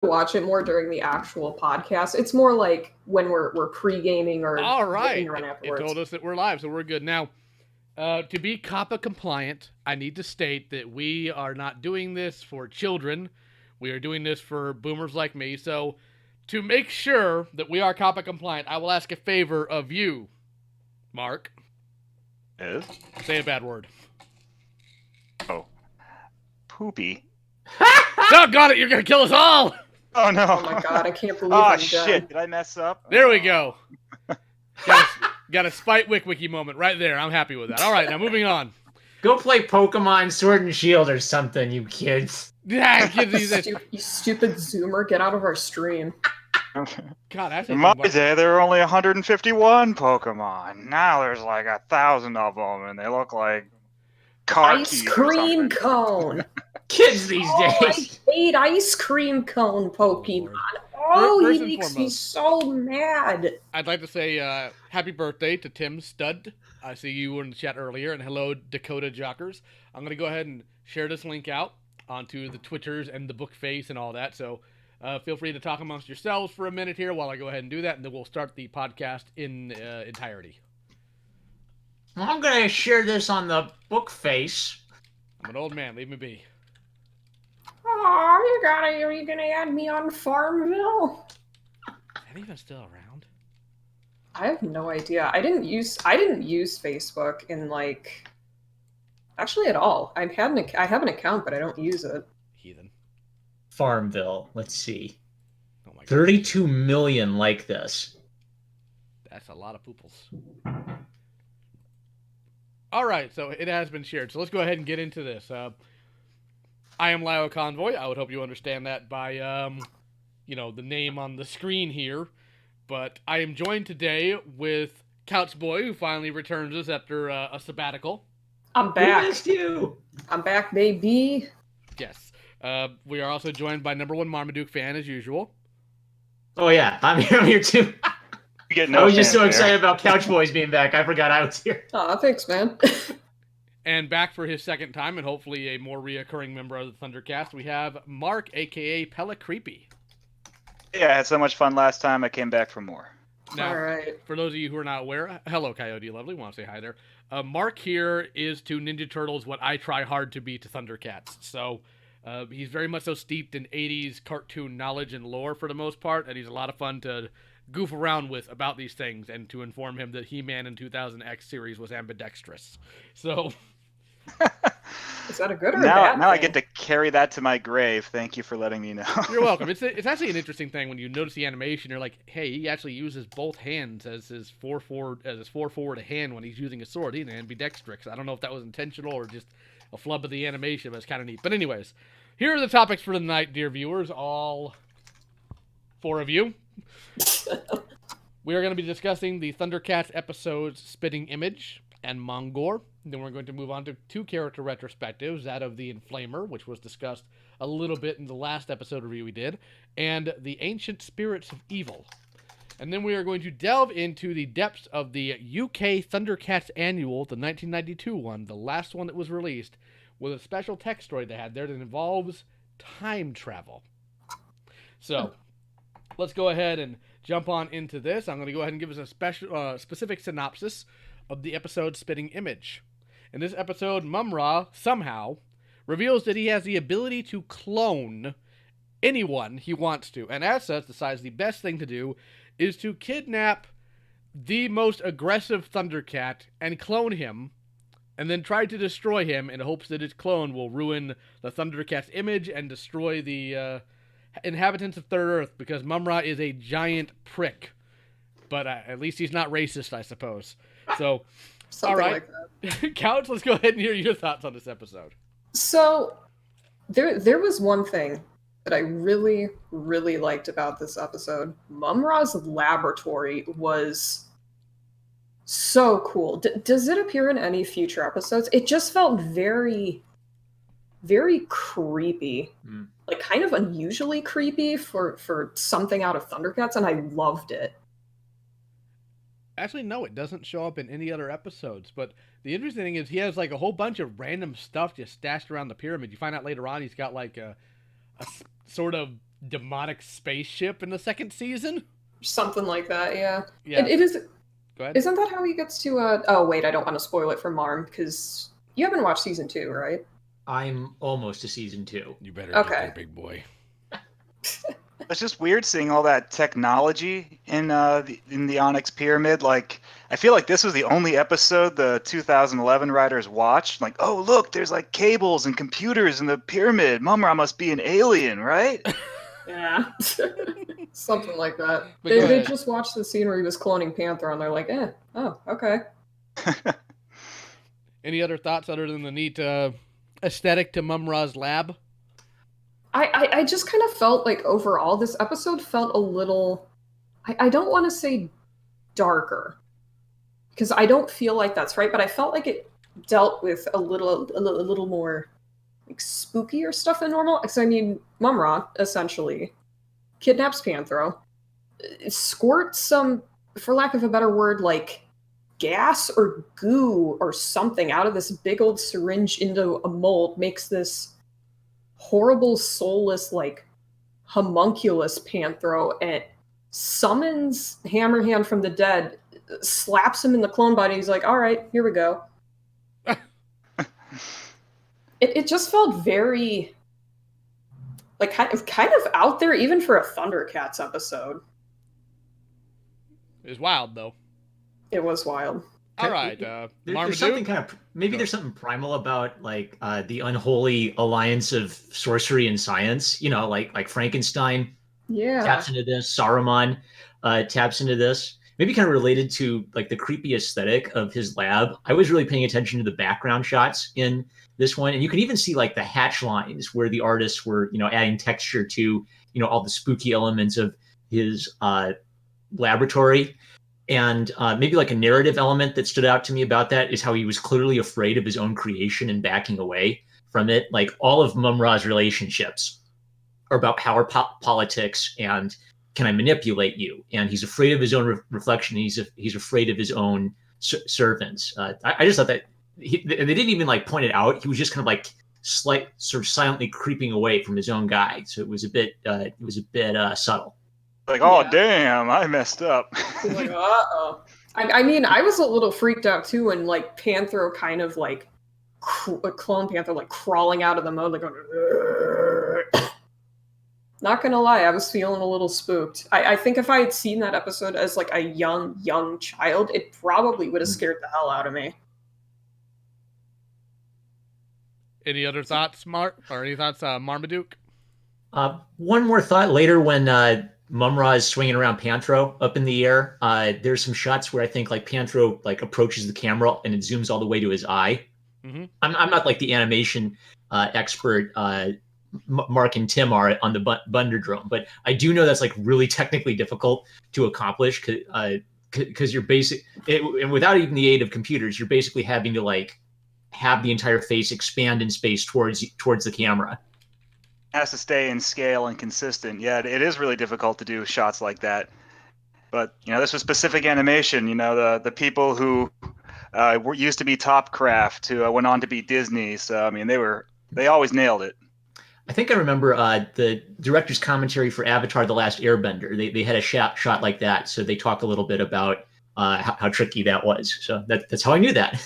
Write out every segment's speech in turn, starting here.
watch it more during the actual podcast. It's more like when we're pre-gaming or All right. around It afterwards. told us that we're live, so we're good. Now, to be COPPA compliant, I need to state that we are not doing this for children. We are doing this for boomers like me. So, to make sure that we are COPPA compliant, I will ask a favor of you, Mark. Is? Say a bad word. Oh. Poopy. Doggone it, you're going to kill us all! Oh, no. Oh my god, I can't believe Oh, I'm shit. done. Did I mess up? There we go. Got a Spite Wick Wiki moment right there. I'm happy with that. All right, now moving on. Go play Pokemon Sword and Shield or something, you kids. Yeah, kids these days. You stupid Zoomer, get out of our stream. God, that's In my day, there were only 151 Pokemon. Now there's like 1,000 of them, and they look like car Ice keys or cream something. cone. Kids these I days. hate ice cream cone Pokemon. First He and makes me foremost, so mad. I'd like to say happy birthday to Tim Stud. I see you were in the chat earlier, and hello, Dakota Jockers. I'm going to go ahead and share this link out onto the Twitters and the book face and all that, so feel free to talk amongst yourselves for a minute here while I go ahead and do that, and then we'll start the podcast in entirety. Well, I'm going to share this on the book face. I'm an old man. Leave me be. Oh, are you gonna add me on Farmville? Is that even still around? I have no idea. I didn't use Facebook in actually at all. I have an account, but I don't use it. Heathen. Farmville. Let's see. Oh my god. 32 million like this. That's a lot of pooples. All right, so it has been shared. So let's go ahead and get into this. I am Lio Convoy. I would hope you understand that by, the name on the screen here. But I am joined today with Couch Boy, who finally returns us after a sabbatical. I'm back. We missed you. I'm back, baby. Yes. We are also joined by number one Marmaduke fan, as usual. Oh, yeah. I'm here too. You get I no was just so chance there. excited about Couch Boys being back. I forgot I was here. Aw, thanks, man. And back for his second time, and hopefully a more reoccurring member of the ThunderCast, we have Mark, a.k.a. Pella Creepy. Yeah, I had so much fun last time, I came back for more. Now, All right. for those of you who are not aware, hello, Coyote Lovely. Want to say hi there. Mark here is to Ninja Turtles what I try hard to be to Thundercats. So he's very much so steeped in 80s cartoon knowledge and lore for the most part, and he's a lot of fun to goof around with about these things and to inform him that He-Man in 2000X series was ambidextrous. So... Is that a good or a Now bad I thing? get to carry that to my grave. Thank you for letting me know. You're welcome. It's actually an interesting thing when you notice the animation. You're like, hey, he actually uses both hands as his 4-forward hand when he's using a sword. He's ambidextrous. I don't know if that was intentional or just a flub of the animation, but it's kind of neat. But anyways, here are the topics for the night, dear viewers. All 4 of you. We are going to be discussing the ThunderCats episodes Spitting Image and Mongor. Then we're going to move on to 2 character retrospectives, that of the Inflamer, which was discussed a little bit in the last episode review we did, and the Ancient Spirits of Evil. And then we are going to delve into the depths of the UK ThunderCats Annual, the 1992 one, the last one that was released, with a special text story they had there that involves time travel. So, let's go ahead and jump on into this. I'm going to go ahead and give us a specific synopsis of the episode Spitting Image. In this episode, Mum-Ra, somehow, reveals that he has the ability to clone anyone he wants to, and as such, decides the best thing to do is to kidnap the most aggressive Thundercat and clone him, and then try to destroy him in hopes that his clone will ruin the Thundercat's image and destroy the inhabitants of Third Earth, because Mum-Ra is a giant prick. But at least he's not racist, I suppose. So... Something all right. like that. Couch, let's go ahead and hear your thoughts on this episode. So, there was one thing that I really, really liked about this episode. Mum-Ra's laboratory was so cool. Does it appear in any future episodes? It just felt very, very creepy. Like, kind of unusually creepy for something out of Thundercats, and I loved it. Actually, no, it doesn't show up in any other episodes. But the interesting thing is he has like a whole bunch of random stuff just stashed around the pyramid. You find out later on he's got like a sort of demonic spaceship in the second season. Something like that, yeah. Yeah. It is. Go ahead. Isn't that how he gets to? Oh wait, I don't want to spoil it for Marm because you haven't watched season 2, right? I'm almost to season 2. You better Okay. get there, big boy. It's just weird seeing all that technology in the Onyx Pyramid. Like, I feel like this was the only episode the 2011 writers watched. Like, oh look, there's like cables and computers in the pyramid. Mumra must be an alien, right? Yeah. Something like that. But go They ahead. just watched the scene where he was cloning Panther and they're like, oh, okay. Any other thoughts other than the neat aesthetic to Mumra's lab? I just kind of felt like overall this episode felt a little, I don't want to say darker, because I don't feel like that's right, but I felt like it dealt with a little more like spookier stuff than normal. So I mean, Mumra essentially kidnaps Panthro, squirts some, for lack of a better word, like gas or goo or something out of this big old syringe into a mold, makes this horrible, soulless, like homunculus Panthro, and summons Hammerhand from the dead, slaps him in the clone body. He's like, all right, here we go. It just felt very like kind of out there, even for a ThunderCats episode. It was wild, though. It was wild. All right, There's something kind of maybe there's something primal about like the unholy alliance of sorcery and science. You know, like Frankenstein Yeah. taps into this, Saruman taps into this. Maybe kind of related to like the creepy aesthetic of his lab. I was really paying attention to the background shots in this one, and you can even see like the hatch lines where the artists were, adding texture to, all the spooky elements of his laboratory. And maybe like a narrative element that stood out to me about that is how he was clearly afraid of his own creation and backing away from it. Like all of Mumra's relationships are about power politics and can I manipulate you? And he's afraid of his own reflection. He's afraid of his own servants. I just thought that they didn't even like point it out. He was just kind of like sort of silently creeping away from his own guy. So it was a bit subtle. Like, oh, damn, I messed up. Like, uh-oh. I mean, I was a little freaked out too when like Panthro kind of like clone Panther like crawling out of the mode, like going. Not gonna lie, I was feeling a little spooked. I think if I had seen that episode as like a young child, it probably would have scared the hell out of me. Any other thoughts, Marmaduke? One more thought later when Mumra is swinging around Panthro up in the air. There's some shots where I think like Panthro like approaches the camera and it zooms all the way to his eye. Mm-hmm. I'm not like the animation expert. Mark and Tim are on the Thunderdrome, but I do know that's like really technically difficult to accomplish because you're and without even the aid of computers, you're basically having to like have the entire face expand in space towards the camera. Has to stay in scale and consistent. Yeah, it is really difficult to do shots like that. But this was specific animation. The people who used to be Topcraft who went on to be Disney. So I mean, they always nailed it. I think I remember the director's commentary for Avatar: The Last Airbender. They had a shot like that, so they talked a little bit about how tricky that was. So that's how I knew that.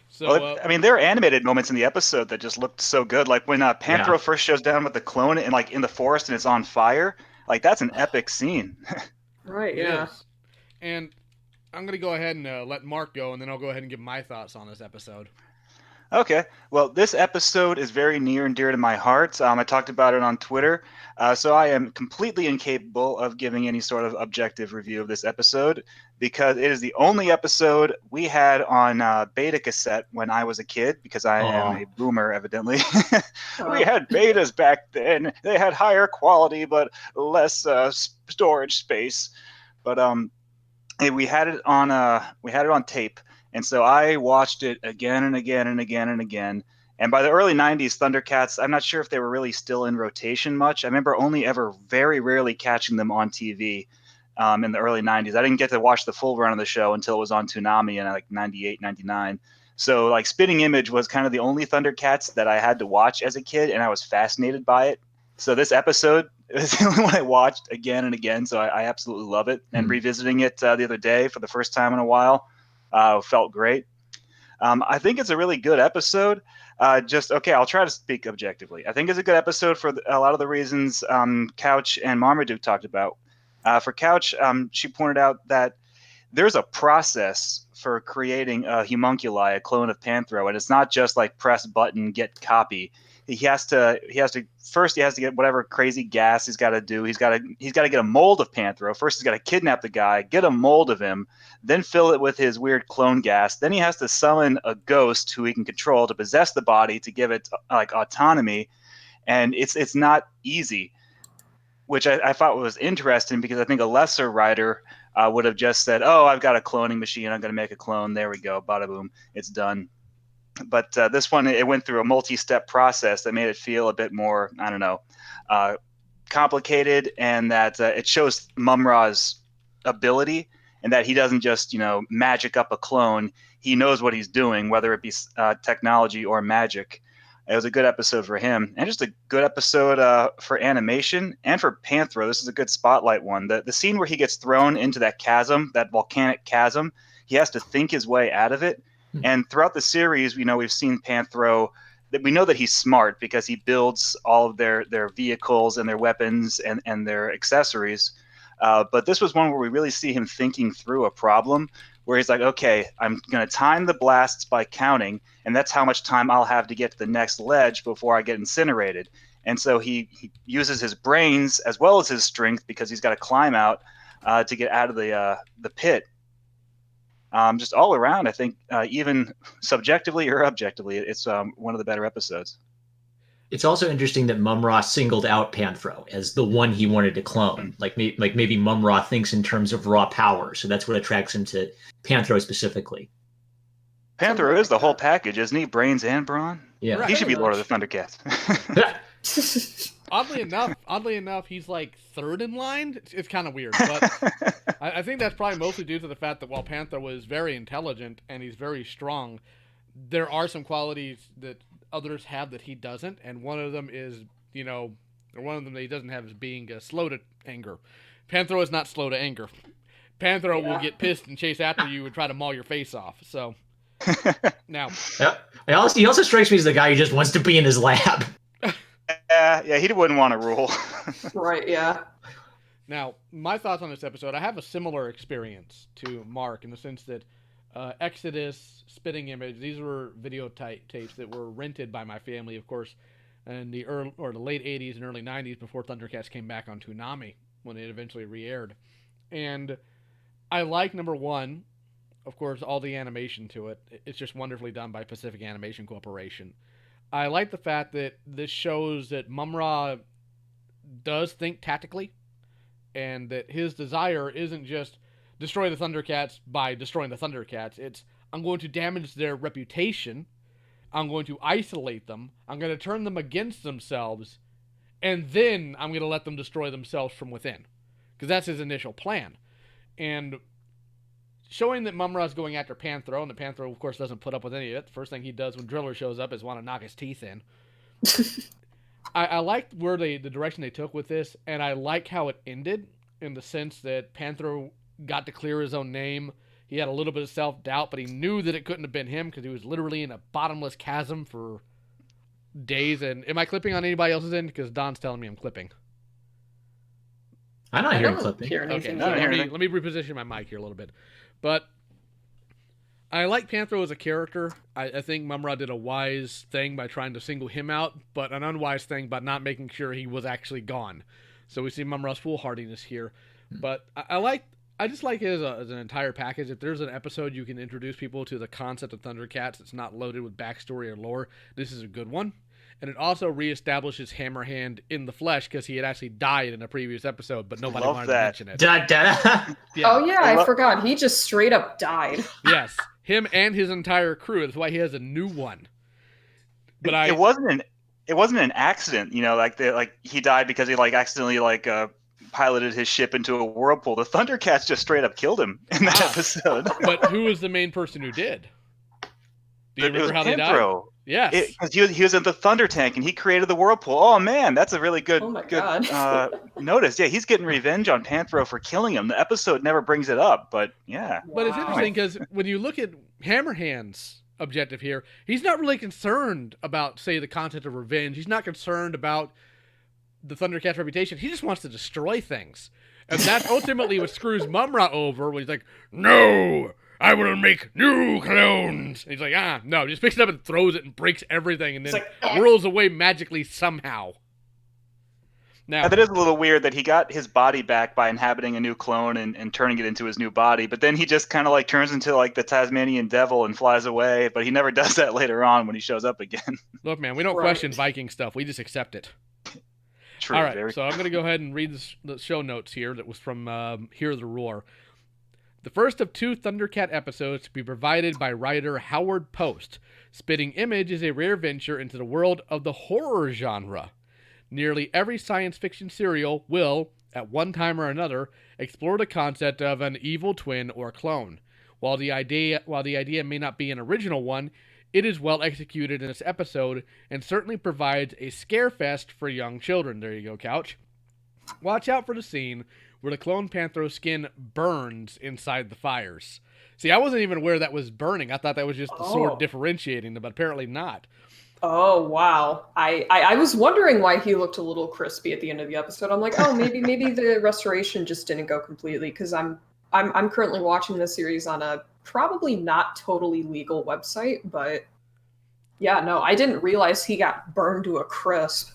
So, well, I mean, there are animated moments in the episode that just looked so good. Like when Panthro first shows down with the clone and like in the forest and it's on fire. Like that's an epic scene. Right. Yeah. And I'm gonna go ahead and let Mark go, and then I'll go ahead and give my thoughts on this episode. Okay. Well, this episode is very near and dear to my heart. I talked about it on Twitter. So I am completely incapable of giving any sort of objective review of this episode because it is the only episode we had on beta cassette when I was a kid because I am a boomer, evidently. We had betas back then. They had higher quality but less storage space. But we had it on tape. And so I watched it again and again and again and again. And by the early 90s, ThunderCats, I'm not sure if they were really still in rotation much. I remember only ever very rarely catching them on TV in the early 90s. I didn't get to watch the full run of the show until it was on Toonami in like 98, 99. So like Spitting Image was kind of the only Thundercats that I had to watch as a kid, and I was fascinated by it. So this episode is the only one I watched again and again. So I absolutely love it. And revisiting it the other day for the first time in a while felt great. I think it's a really good episode. I'll try to speak objectively. I think it's a good episode for a lot of the reasons Couch and Marmaduke talked about. For Couch, she pointed out that there's a process for creating a homunculi, a clone of Panthro, and it's not just like press button, get copy. He has to get whatever crazy gas he's got to do. He's got to get a mold of Panthro. First, he's got to kidnap the guy, get a mold of him, then fill it with his weird clone gas. Then he has to summon a ghost who he can control to possess the body to give it like autonomy, and it's not easy, which I thought was interesting because I think a lesser writer would have just said, "Oh, I've got a cloning machine. I'm going to make a clone. There we go. Bada boom. It's done." But this one, it went through a multi-step process that made it feel a bit more, I don't know, complicated, and that it shows Mum-Ra's ability and that he doesn't just, magic up a clone. He knows what he's doing, whether it be technology or magic. It was a good episode for him, and just a good episode for animation and for Panthro. This is a good spotlight one. The scene where he gets thrown into that chasm, that volcanic chasm, he has to think his way out of it. And throughout the series, we've seen Panthro. We know that he's smart because he builds all of their vehicles and their weapons and their accessories. But this was one where we really see him thinking through a problem, where he's like, okay, I'm going to time the blasts by counting, and that's how much time I'll have to get to the next ledge before I get incinerated. And so he uses his brains as well as his strength because he's got to climb out to get out of the pit. Just all around, I think, even subjectively or objectively, it's one of the better episodes. It's also interesting that Mum-Ra singled out Panthro as the one he wanted to clone. Like maybe Mum-Ra thinks in terms of raw power, so that's what attracts him to Panthro specifically. Panthro is the whole package, isn't he? Brains and brawn. Yeah, he should be Lord of the Thundercats. Oddly enough, he's like third in line. It's kind of weird, but I think that's probably mostly due to the fact that while Panthro is very intelligent and he's very strong, there are some qualities that others have that he doesn't, and one of them is, one of them that he doesn't have is being slow to anger. Panthro is not slow to anger. Panthro will get pissed and chase after you and try to maul your face off. So now, he also strikes me as the guy who just wants to be in his lab. Yeah, he wouldn't want to rule. Right, yeah. Now, my thoughts on this episode, I have a similar experience to Mark in the sense that Exodus, Spitting Image, these were video tapes that were rented by my family, of course, in the late 80s and early 90s before Thundercats came back on Toonami when it eventually re-aired. And I like, number one, of course, all the animation to it. It's just wonderfully done by Pacific Animation Corporation. I like the fact that this shows that Mum-Ra does think tactically, and that his desire isn't just destroy the Thundercats by destroying the Thundercats. It's, I'm going to damage their reputation, I'm going to isolate them, I'm going to turn them against themselves, and then I'm going to let them destroy themselves from within. Because that's his initial plan. And showing that Mum-Ra's going after Panthro, and the Panthro, of course, doesn't put up with any of it. The first thing he does when Driller shows up is want to knock his teeth in. I liked where the direction they took with this, and I like how it ended in the sense that Panthro got to clear his own name. He had a little bit of self-doubt, but he knew that it couldn't have been him because he was literally in a bottomless chasm for days. And am I clipping on anybody else's end? Because Don's telling me I'm clipping. I'm not hearing clipping. Okay, let me reposition my mic here a little bit. But I like Panthro as a character. I think Mum-Ra did a wise thing by trying to single him out, but an unwise thing by not making sure he was actually gone. So we see Mum-Ra's foolhardiness here. But I just like it as an entire package. If there's an episode you can introduce people to the concept of Thundercats that's not loaded with backstory or lore, this is a good one. And it also reestablishes Hammerhand in the flesh because he had actually died in a previous episode, but nobody wanted to mention it. Yeah. Oh yeah, I forgot. He just straight up died. Yes, him and his entire crew. That's why he has a new one. But it wasn't an accident, like he died because he accidentally piloted his ship into a whirlpool. The Thundercats just straight up killed him in that episode. But who was the main person who did? Do you It was remember how they died? Panthro. Yes. Because he was in the Thunder Tank and he created the whirlpool. Oh man, that's a really good Oh my God. notice. Yeah, he's getting revenge on Panthro for killing him. The episode never brings it up, but yeah. But it's Wow. interesting because when you look at Hammerhand's objective here, he's not really concerned about, say, the concept of revenge. He's not concerned about the Thundercat's reputation. He just wants to destroy things. And that's ultimately what screws Mumra over when he's like, no, I will make new clones. And he's like, no, just picks it up and throws it and breaks everything and then whirls away magically somehow. Now, That is a little weird that he got his body back by inhabiting a new clone and turning it into his new body, but then he just kind of like turns into like the Tasmanian devil and flies away, but he never does that later on when he shows up again. look, man, we don't question Viking stuff. We just accept it. True. All right, so I'm going to go ahead and read the show notes here that was from Hear the Roar. The first of 2 Thundercat episodes to be provided by writer Howard Post. Spitting Image is a rare venture into the world of the horror genre. Nearly every science fiction serial will, at one time or another, explore the concept of an evil twin or clone. While the idea may not be an original one, it is well executed in this episode and certainly provides a scare fest for young children. There you go, Couch. Watch out for the scene where the clone Panthro's skin burns inside the fires. See, I wasn't even aware that was burning. I thought that was just the sword differentiating them, but apparently not. Oh wow! I was wondering why he looked a little crispy at the end of the episode. I'm like, oh, maybe the restoration just didn't go completely because I'm currently watching this series on a probably not totally legal website, but yeah, no, I didn't realize he got burned to a crisp.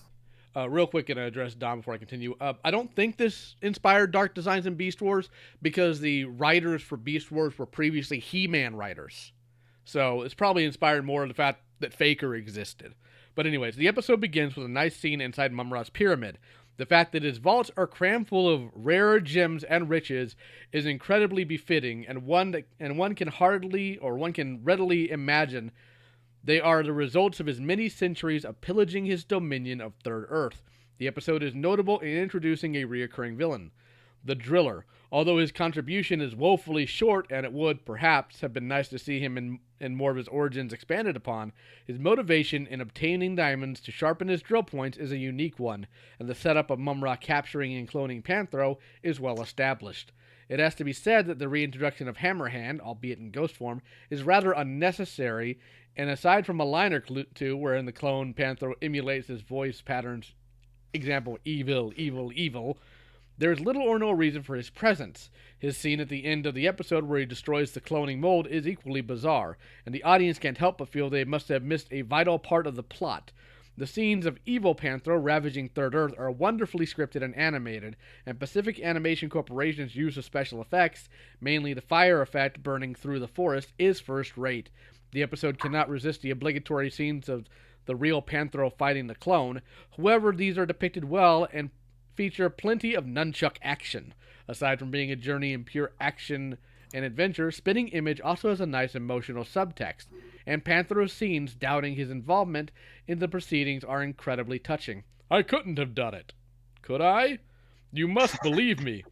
Real quick, and address Dom before I continue. I don't think this inspired Dark Designs in Beast Wars because the writers for Beast Wars were previously He-Man writers. So it's probably inspired more of the fact that Faker existed. But anyways, the episode begins with a nice scene inside Mumra's pyramid. The fact that his vaults are crammed full of rare gems and riches is incredibly befitting, and one can readily imagine they are the results of his many centuries of pillaging his dominion of Third Earth. The episode is notable in introducing a reoccurring villain, the Driller. Although his contribution is woefully short, and it would, perhaps, have been nice to see him in more of his origins expanded upon, his motivation in obtaining diamonds to sharpen his drill points is a unique one, and the setup of Mumra capturing and cloning Panthro is well established. It has to be said that the reintroduction of Hammerhand, albeit in ghost form, is rather unnecessary, and aside from a line or two wherein the clone Panthro emulates his voice patterns, example, evil, evil, evil, there is little or no reason for his presence. His scene at the end of the episode where he destroys the cloning mold is equally bizarre, and the audience can't help but feel they must have missed a vital part of the plot. The scenes of evil Panthro ravaging Third Earth are wonderfully scripted and animated, and Pacific Animation Corporation's use of special effects, mainly the fire effect burning through the forest, is first rate. The episode cannot resist the obligatory scenes of the real Panthro fighting the clone. However, these are depicted well and feature plenty of nunchuck action. Aside from being a journey in pure action and adventure, Spitting Image also has a nice emotional subtext, and Panthro's scenes doubting his involvement in the proceedings are incredibly touching. I couldn't have done it. Could I? You must believe me.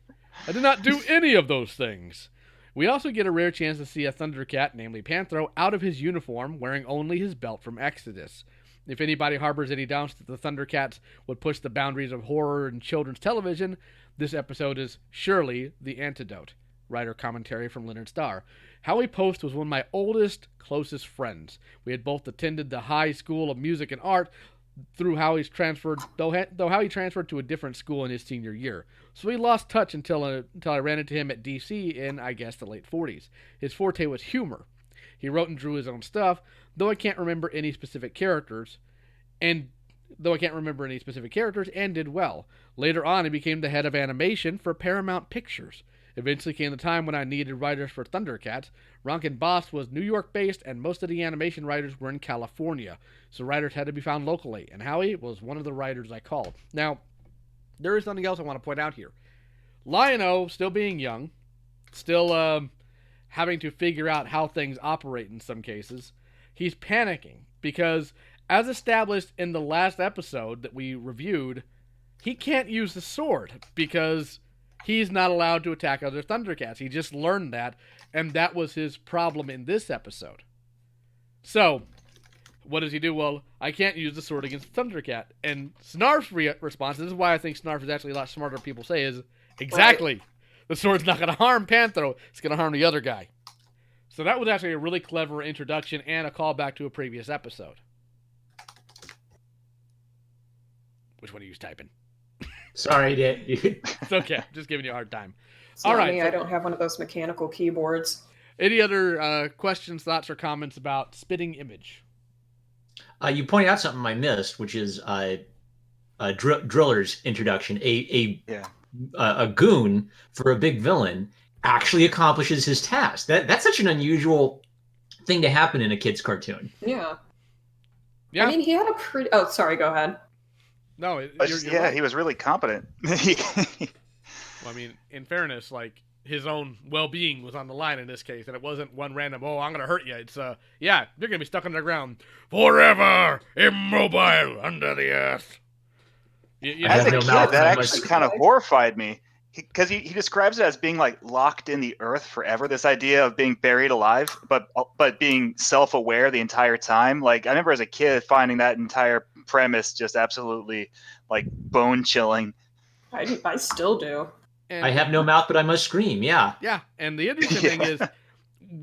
I did not do any of those things. We also get a rare chance to see a Thundercat, namely Panthro, out of his uniform, wearing only his belt from Exodus. If anybody harbors any doubts that the Thundercats would push the boundaries of horror and children's television, this episode is surely the antidote. Writer commentary from Leonard Starr. Howie Post was one of my oldest, closest friends. We had both attended the High School of Music and Art though Howie transferred to a different school in his senior year. So we lost touch until I ran into him at DC in, I guess, the late 40s. His forte was humor. He wrote and drew his own stuff, though I can't remember any specific characters, and did well. Later on, he became the head of animation for Paramount Pictures. Eventually came the time when I needed writers for Thundercats. Rankin Boss was New York-based, and most of the animation writers were in California, so writers had to be found locally, and Howie was one of the writers I called. Now, there is something else I want to point out here. Lion-O, still being young, still having to figure out how things operate in some cases, he's panicking because, as established in the last episode that we reviewed, he can't use the sword because he's not allowed to attack other Thundercats. He just learned that, and that was his problem in this episode. So, what does he do? Well, I can't use the sword against Thundercat. And Snarf's response, this is why I think Snarf is actually a lot smarter than people say, is exactly. Right. The sword's not going to harm Panthro. It's going to harm the other guy. So that was actually a really clever introduction and a callback to a previous episode. Which one are you typing? Sorry, It's okay. I'm just giving you a hard time. It's all right. Me. So, I don't have one of those mechanical keyboards. Any other questions, thoughts, or comments about spitting image? You pointed out something I missed, which is Driller's introduction. A goon for a big villain actually accomplishes his task. That's such an unusual thing to happen in a kid's cartoon. Yeah. I mean, he had a pretty... Oh, sorry, go ahead. No, you're right. He was really competent. Well, I mean, in fairness, like, his own well-being was on the line in this case, and it wasn't one random, I'm going to hurt you. It's, you're going to be stuck underground forever, immobile, under the earth. As a kid, that actually kind of horrified me, because he describes it as being, like, locked in the earth forever, this idea of being buried alive, but being self-aware the entire time. Like, I remember as a kid finding that entire premise just absolutely, like, bone-chilling. I still do. And I have no mouth, but I must scream. Yeah. Yeah, and the interesting thing is,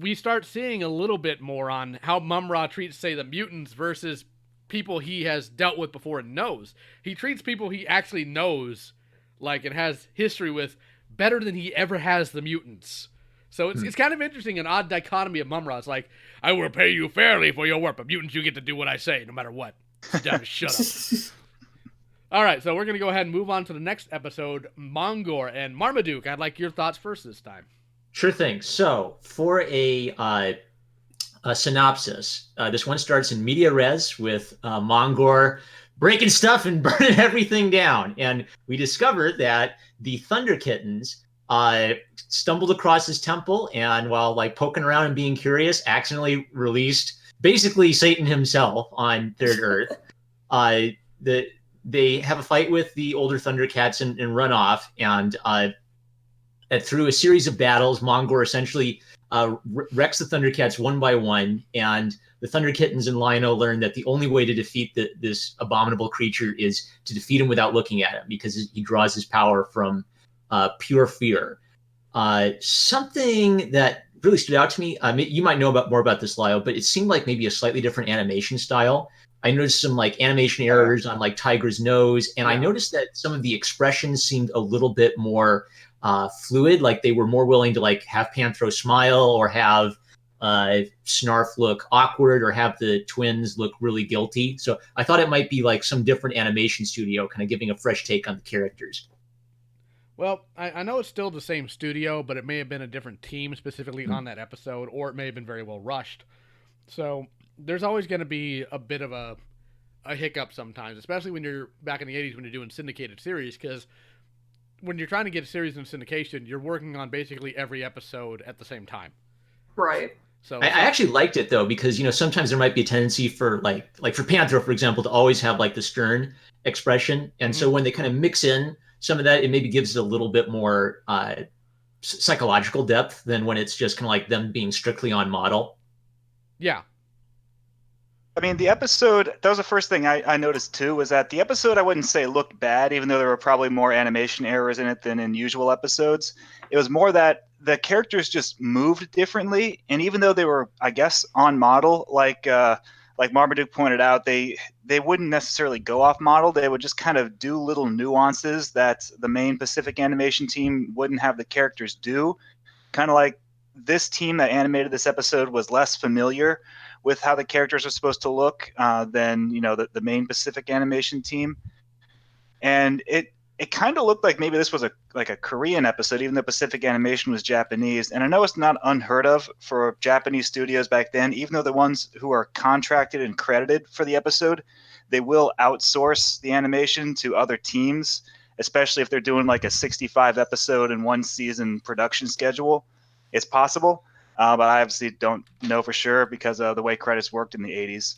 we start seeing a little bit more on how Mum-Ra treats, say, the mutants versus people he has dealt with before and knows. He treats people he actually knows, like, and has history with, better than he ever has the mutants. So it's kind of interesting, an odd dichotomy of Mum-Ra. It's like, I will pay you fairly for your work, but mutants, you get to do what I say, no matter what. Shut up. All right, so we're going to go ahead and move on to the next episode, Mongor. And Marmaduke, I'd like your thoughts first this time. Sure thing. So, for a synopsis, this one starts in media res with Mongor breaking stuff and burning everything down. And we discover that the Thunder Kittens stumbled across his temple, and while, like, poking around and being curious, accidentally released basically Satan himself on Third Earth. They have a fight with the older Thundercats and run off. And through a series of battles, Mongor essentially wrecks the Thundercats one by one. And the Thunder Kittens and Lion-O learn that the only way to defeat this abominable creature is to defeat him without looking at him, because he draws his power from pure fear. Something that really stood out to me, you might know more about this, Lyle, but it seemed like maybe a slightly different animation style. I noticed some, like, animation errors on, like, Tiger's nose, and I noticed that some of the expressions seemed a little bit more fluid, like they were more willing to, like, have Panthro smile or have Snarf look awkward or have the twins look really guilty. So I thought it might be like some different animation studio kind of giving a fresh take on the characters. Well, I know it's still the same studio, but it may have been a different team specifically on that episode, or it may have been very well rushed. So there's always going to be a bit of a hiccup sometimes, especially when you're back in the 80s when you're doing syndicated series, because when you're trying to get a series in syndication, you're working on basically every episode at the same time. Right. So I actually liked it, though, because, you know, sometimes there might be a tendency for, like for Panthro, for example, to always have, like, the stern expression. And so when they kind of mix in some of that, it maybe gives it a little bit more psychological depth than when it's just kind of like them being strictly on model. Yeah. I mean, the episode, that was the first thing I noticed too, was that the episode I wouldn't say looked bad, even though there were probably more animation errors in it than in usual episodes. It was more that the characters just moved differently, and even though they were, I guess, on model, like Marmaduke pointed out, they wouldn't necessarily go off model. They would just kind of do little nuances that the main Pacific animation team wouldn't have the characters do. Kind of like this team that animated this episode was less familiar with how the characters are supposed to look than, you know, the main Pacific animation team. And it kind of looked like maybe this was a Korean episode, even though Pacific Animation was Japanese. And I know it's not unheard of for Japanese studios back then, even though the ones who are contracted and credited for the episode, they will outsource the animation to other teams, especially if they're doing like a 65 episode in one season production schedule. It's possible. But I obviously don't know for sure because of the way credits worked in the 80s.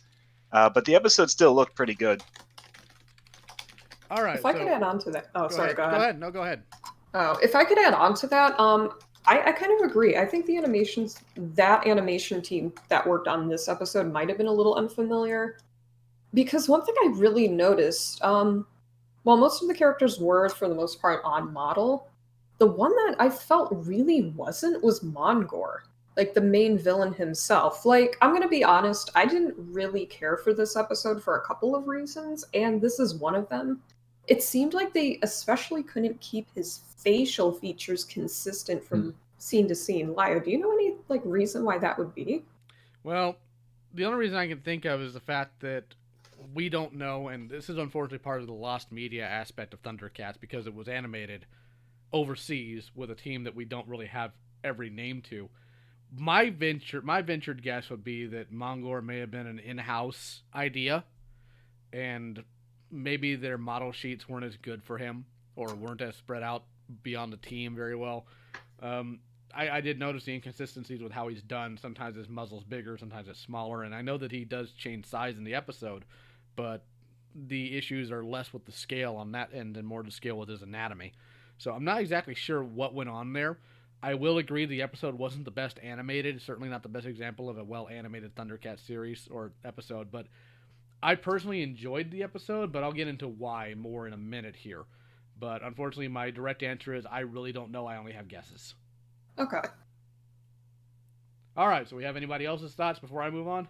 But the episode still looked pretty good. All right. If I could add on to that. Oh, sorry, go ahead. Go ahead. No, go ahead. Oh, if I could add on to that, I kind of agree. I think that animation team that worked on this episode might have been a little unfamiliar. Because one thing I really noticed, while most of the characters were, for the most part, on model, the one that I felt really wasn't was Mongor, like the main villain himself. Like, I'm gonna be honest, I didn't really care for this episode for a couple of reasons, and this is one of them. It seemed like they especially couldn't keep his facial features consistent from scene to scene. Lio, do you know any like reason why that would be? Well, the only reason I can think of is the fact that we don't know, and this is unfortunately part of the lost media aspect of ThunderCats because it was animated overseas with a team that we don't really have every name to. My ventured guess would be that Mongor may have been an in-house idea, and maybe their model sheets weren't as good for him or weren't as spread out beyond the team very well. Um, I did notice the inconsistencies with how he's done. Sometimes his muzzle's bigger, sometimes it's smaller, and I know that he does change size in the episode, but the issues are less with the scale on that end and more to scale with his anatomy. So I'm not exactly sure what went on there. I will agree the episode wasn't the best animated, certainly not the best example of a well animated Thundercat series or episode, but I personally enjoyed the episode, but I'll get into why more in a minute here. But unfortunately, my direct answer is I really don't know. I only have guesses. Okay. All right, so we have anybody else's thoughts before I move on?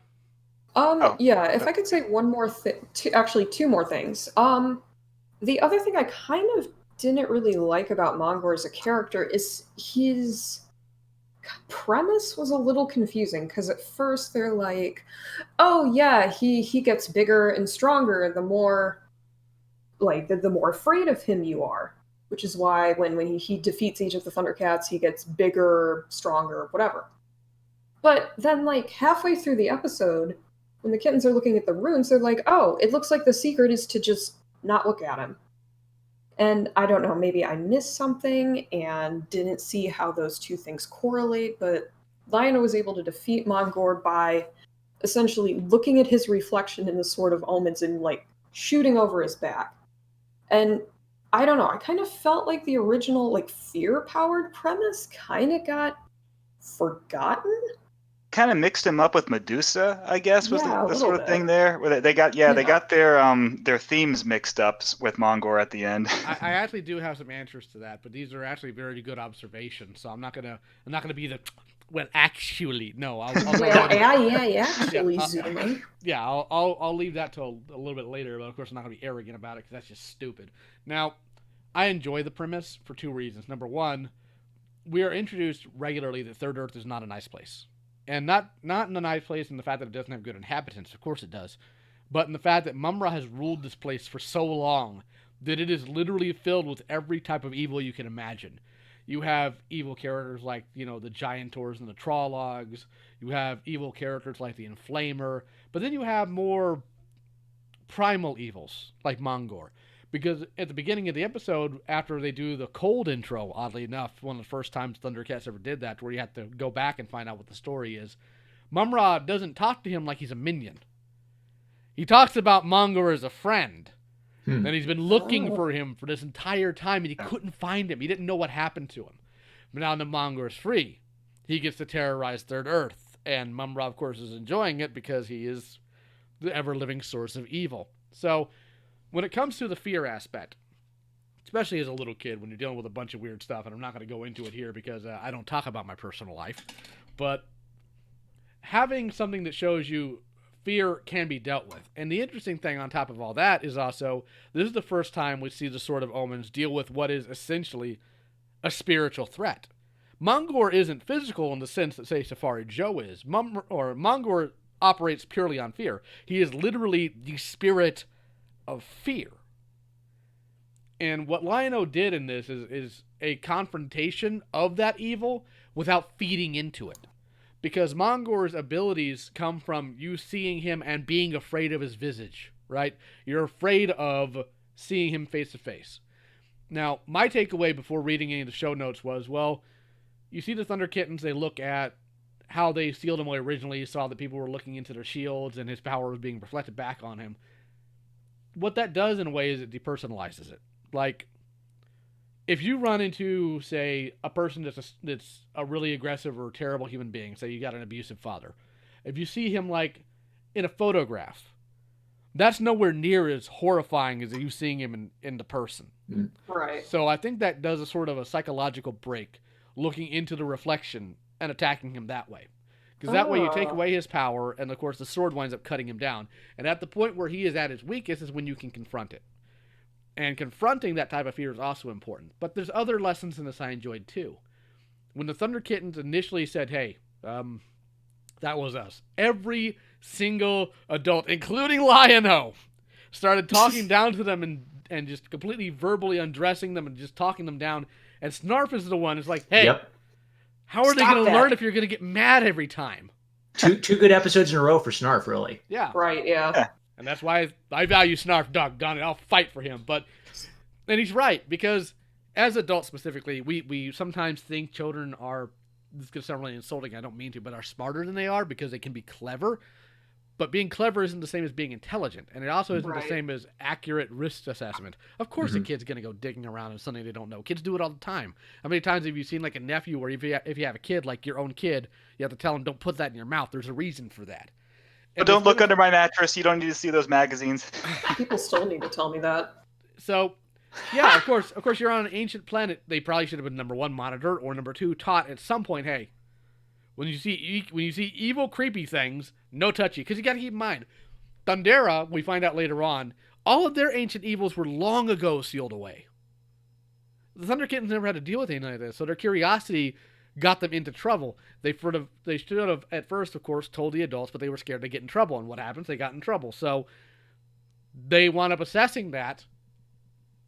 Yeah, if I could say one more thing, actually two more things. The other thing I kind of didn't really like about Mongor as a character is his premise was a little confusing because at first they're like, "Oh yeah, he gets bigger and stronger the more like the more afraid of him you are." Which is why when he defeats each of the Thundercats, he gets bigger, stronger, whatever. But then, like, halfway through the episode, when the kittens are looking at the runes, they're like, oh, it looks like the secret is to just not look at him. And I don't know, maybe I missed something and didn't see how those two things correlate, but Lionel was able to defeat Mongor by essentially looking at his reflection in the Sword of Omens and, like, shooting over his back. And I don't know, I kind of felt like the original, like, fear-powered premise kind of got forgotten. Kind of mixed him up with Medusa, I guess, was Yeah, a the little sort of thing bit. there. Where they got Yeah. they got their themes mixed up with Mongor at the end. I actually do have some answers to that, but these are actually very good observations. So I'm not gonna be the well, actually, no. I'll Well, yeah, actually, Yeah, Zuma. yeah. I'll leave that till a little bit later, but of course I'm not gonna be arrogant about it because that's just stupid. Now, I enjoy the premise for two reasons. Number one, we are introduced regularly that Third Earth is not a nice place, and not in a nice place in the fact that it doesn't have good inhabitants. Of course it does, but in the fact that Mumra has ruled this place for so long that it is literally filled with every type of evil you can imagine. You have evil characters like, the Giantors and the Trollocs. You have evil characters like the Inflamer. But then you have more primal evils like Mongor. Because at the beginning of the episode, after they do the cold intro, oddly enough, one of the first times Thundercats ever did that, where you have to go back and find out what the story is, Mumra doesn't talk to him like he's a minion. He talks about Mongor as a friend. And he's been looking for him for this entire time, and he couldn't find him. He didn't know what happened to him. But now that Mongor's free, he gets to terrorize Third Earth. And Mumra, of course, is enjoying it because he is the ever-living source of evil. So, when it comes to the fear aspect, especially as a little kid when you're dealing with a bunch of weird stuff, and I'm not going to go into it here because I don't talk about my personal life, but having something that shows you fear can be dealt with. And the interesting thing on top of all that is also, this is the first time we see the Sword of Omens deal with what is essentially a spiritual threat. Mongor isn't physical in the sense that, say, Safari Joe is. Mongor operates purely on fear. He is literally the spirit of fear. And what Lion-O did in this is a confrontation of that evil without feeding into it. Because Mongor's abilities come from you seeing him and being afraid of his visage, right? You're afraid of seeing him face to face. Now, my takeaway before reading any of the show notes was, well, you see the Thunder Kittens, they look at how they sealed him away originally, saw that people were looking into their shields and his power was being reflected back on him. What that does in a way is it depersonalizes it. Like, if you run into, say, a person that's a really aggressive or terrible human being, say you got an abusive father, if you see him like in a photograph, that's nowhere near as horrifying as you seeing him in the person. Right. So I think that does a sort of a psychological break, looking into the reflection and attacking him that way. Because that way you take away his power, and of course the sword winds up cutting him down. And at the point where he is at his weakest is when you can confront it. And confronting that type of fear is also important. But there's other lessons in this I enjoyed too. When the Thunder Kittens initially said, hey, that was us, every single adult, including Lion-O, started talking down to them and just completely verbally undressing them and just talking them down. And Snarf is the one who's like, hey, how are they going to learn if you're going to get mad every time? Two good episodes in a row for Snarf, really. Yeah. Right, yeah. And that's why I value Snarf, doggone it. I'll fight for him. And he's right, because as adults specifically, we sometimes think children are, this is going to sound really insulting, I don't mean to, but are smarter than they are because they can be clever. But being clever isn't the same as being intelligent. And it also isn't the same as accurate risk assessment. Of course a kid's going to go digging around in something they don't know. Kids do it all the time. How many times have you seen like a nephew, or if you have a kid, like your own kid, you have to tell them, don't put that in your mouth. There's a reason for that. But don't look under my mattress. You don't need to see those magazines. People still need to tell me that. So, yeah, of course, you're on an ancient planet. They probably should have been number one, monitored, or number two, taught at some point. Hey, when you see evil, creepy things, no touchy. Because you got to keep in mind, Thunderra, we find out later on, all of their ancient evils were long ago sealed away. The Thunder Kittens never had to deal with anything like this, so their curiosity got them into trouble. They should have at first, of course, told the adults, but they were scared to get in trouble. And what happens? They got in trouble. So they wound up assessing that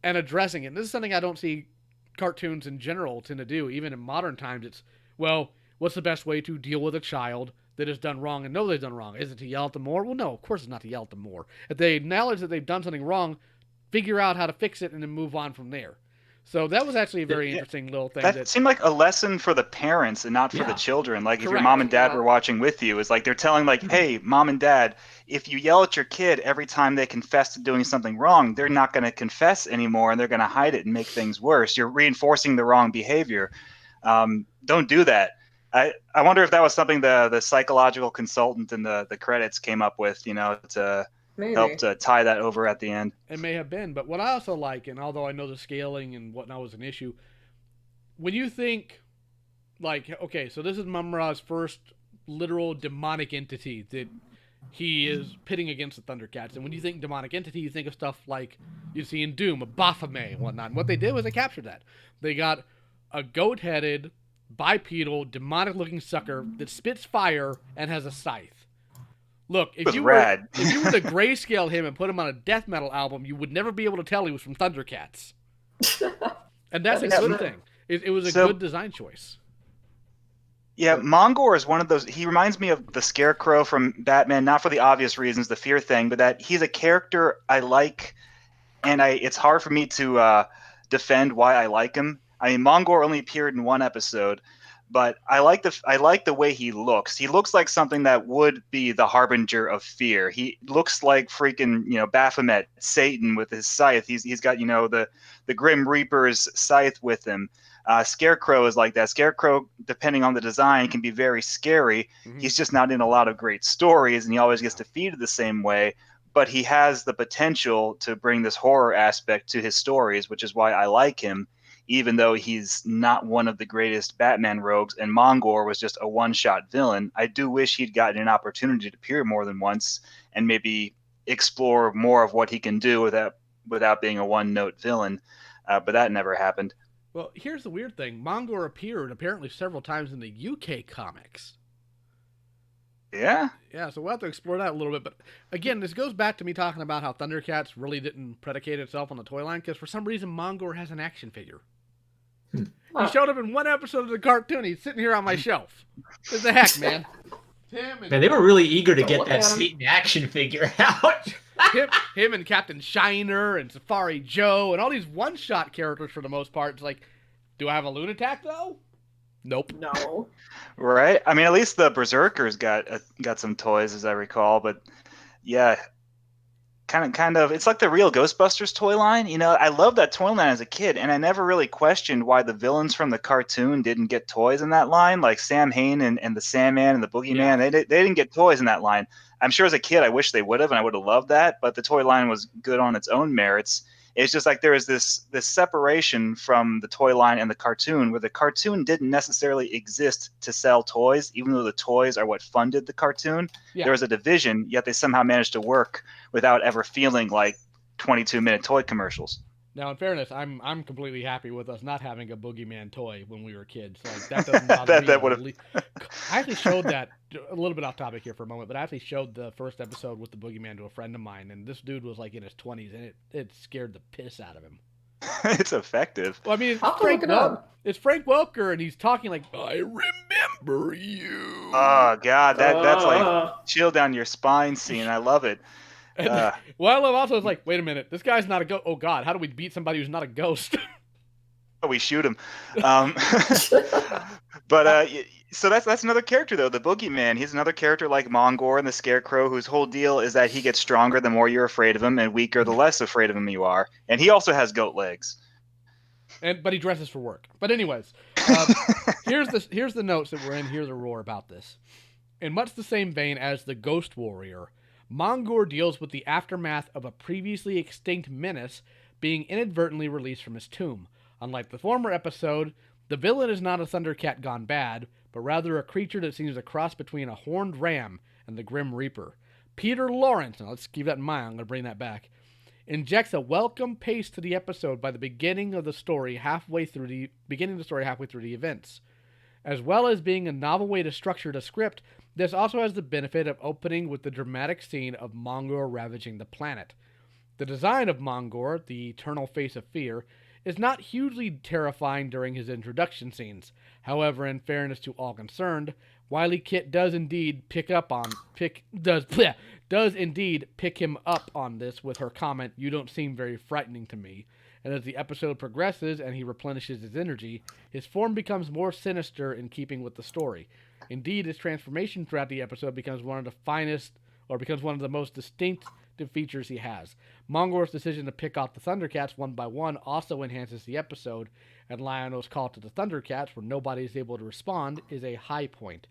and addressing it. And this is something I don't see cartoons in general tend to do. Even in modern times, it's, well, what's the best way to deal with a child that has done wrong and know they've done wrong? Is it to yell at them more? Well, no, of course it's not to yell at them more. If they acknowledge that they've done something wrong, figure out how to fix it and then move on from there. So that was actually a very interesting little thing. That seemed like a lesson for the parents and not for the children. Like, if your mom and dad were watching with you, it's like they're telling, like, hey, mom and dad, if you yell at your kid every time they confess to doing something wrong, they're not going to confess anymore and they're going to hide it and make things worse. You're reinforcing the wrong behavior. Don't do that. I wonder if that was something the psychological consultant in the credits came up with, to help to tie that over at the end. It may have been, but what I also like, and although I know the scaling and whatnot was an issue, when you think, like, okay, so this is Mum-Ra's first literal demonic entity that he is pitting against the Thundercats, and when you think demonic entity, you think of stuff like you see in Doom, a Baphomet and whatnot. And what they did was they captured that. They got a goat-headed, bipedal, demonic-looking sucker that spits fire and has a scythe. Look, if you were to grayscale him and put him on a death metal album, you would never be able to tell he was from Thundercats. And that's a good thing. It was a good design choice. Yeah, Mongor is one of those. He reminds me of the Scarecrow from Batman, not for the obvious reasons, the fear thing, but that he's a character I like, and it's hard for me to defend why I like him. I mean, Mongor only appeared in one episode, but I like the way he looks. He looks like something that would be the harbinger of fear. He looks like freaking, Baphomet, Satan with his scythe. He's got, the Grim Reaper's scythe with him. Scarecrow is like that. Scarecrow, depending on the design, can be very scary. Mm-hmm. He's just not in a lot of great stories, and he always gets defeated the same way. But he has the potential to bring this horror aspect to his stories, which is why I like him, even though he's not one of the greatest Batman rogues, and Mongor was just a one-shot villain. I do wish he'd gotten an opportunity to appear more than once and maybe explore more of what he can do without being a one-note villain, but that never happened. Well, here's the weird thing. Mongor appeared apparently several times in the UK comics. Yeah? Yeah, so we'll have to explore that a little bit. But again, this goes back to me talking about how Thundercats really didn't predicate itself on the toy line, because for some reason Mongor has an action figure. He showed up in one episode of the cartoon. He's sitting here on my shelf. What the heck, man? Man, they were really eager to get that Satan action figure out. him and Captain Shiner and Safari Joe and all these one-shot characters for the most part. It's like, do I have a Lunatic, though? Nope. No. Right? I mean, at least the Berserkers got some toys, as I recall. But, yeah, kind of it's like the real Ghostbusters toy line. I loved that toy line as a kid, and I never really questioned why the villains from the cartoon didn't get toys in that line, like Sam Hain and the Sandman and the Boogeyman. Yeah. They didn't get toys in that line. I'm sure as a kid I wish they would have, and I would have loved that, but the toy line was good on its own merits. It's just like there is this separation from the toy line and the cartoon, where the cartoon didn't necessarily exist to sell toys, even though the toys are what funded the cartoon. Yeah. There was a division, yet they somehow managed to work without ever feeling like 22-minute toy commercials. Now, in fairness, I'm completely happy with us not having a Boogeyman toy when we were kids. Like that doesn't bother me. That would have. I actually showed that a little bit off topic here for a moment, but I actually showed the first episode with the Boogeyman to a friend of mine, and this dude was like in his 20s, and it scared the piss out of him. It's effective. Well, I mean, it's Frank Welker, and he's talking like, "I remember you." Oh God, that's like chill down your spine scene. I love it. Well, I'm also like, wait a minute, this guy's not a ghost. Oh God, how do we beat somebody who's not a ghost? We shoot him. But so that's another character though, the Boogeyman. He's another character like Mongor and the Scarecrow, whose whole deal is that he gets stronger the more you're afraid of him, and weaker the less afraid of him you are. And he also has goat legs. But he dresses for work. But anyways, here's the notes that were in Hear the Roar about this. In much the same vein as the Ghost Warrior, Mongor deals with the aftermath of a previously extinct menace being inadvertently released from his tomb. Unlike the former episode, the villain is not a Thundercat gone bad, but rather a creature that seems a cross between a horned ram and the Grim Reaper. Peter Lawrence, now let's keep that in mind, I'm going to bring that back, injects a welcome pace to the episode by the beginning of the story halfway through the events. As well as being a novel way to structure the script, this also has the benefit of opening with the dramatic scene of Mongor ravaging the planet. The design of Mongor, the eternal face of fear, is not hugely terrifying during his introduction scenes. However, in fairness to all concerned, Wily Kit does indeed pick him up on this with her comment, "You don't seem very frightening to me." And as the episode progresses and he replenishes his energy, his form becomes more sinister in keeping with the story. Indeed, his transformation throughout the episode becomes one of the most distinctive features he has. Mongor's decision to pick out the Thundercats one by one also enhances the episode, and Lion-O's call to the Thundercats, where nobody is able to respond, is a high point.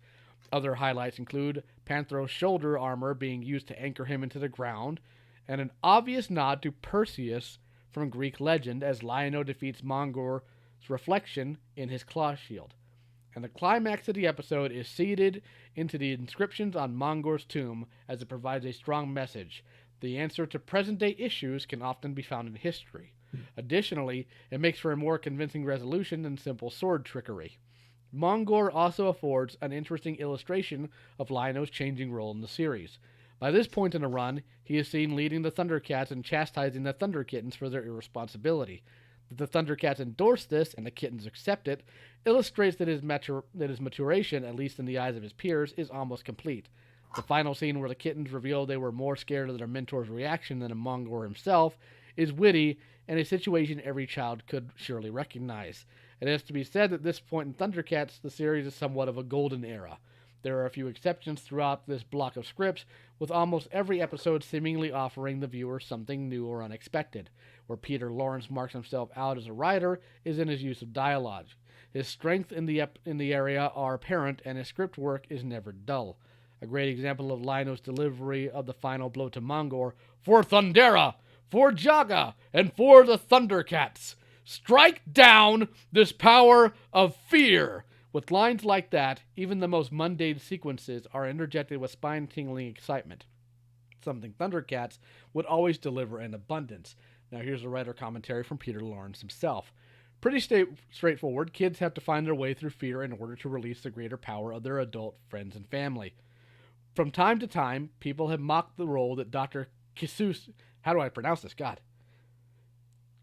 Other highlights include Panthro's shoulder armor being used to anchor him into the ground, and an obvious nod to Perseus from Greek legend as Lion-O defeats Mongor's reflection in his claw shield. And the climax of the episode is seeded into the inscriptions on Mongor's tomb as it provides a strong message. The answer to present-day issues can often be found in history. Additionally, it makes for a more convincing resolution than simple sword trickery. Mongor also affords an interesting illustration of Lion-O's changing role in the series. By this point in the run, he is seen leading the Thundercats and chastising the Thunder Kittens for their irresponsibility. That the Thundercats endorse this and the Kittens accept it illustrates that his maturation, at least in the eyes of his peers, is almost complete. The final scene where the Kittens reveal they were more scared of their mentor's reaction than of Mongor himself is witty and a situation every child could surely recognize. It has to be said that at this point in Thundercats, the series is somewhat of a golden era. There are a few exceptions throughout this block of scripts, with almost every episode seemingly offering the viewer something new or unexpected. Where Peter Lawrence marks himself out as a writer is in his use of dialogue. His strength in the area are apparent, and his script work is never dull. A great example of Lion-O's delivery of the final blow to Mongor, "For Thundera, for Jaga, and for the Thundercats, strike down this power of fear." With lines like that, even the most mundane sequences are interjected with spine-tingling excitement, something Thundercats would always deliver in abundance. Now here's a writer commentary from Peter Lawrence himself. Pretty straightforward. Kids have to find their way through fear in order to release the greater power of their adult friends and family. From time to time, people have mocked the role that Dr. Quisus, how do I pronounce this, God?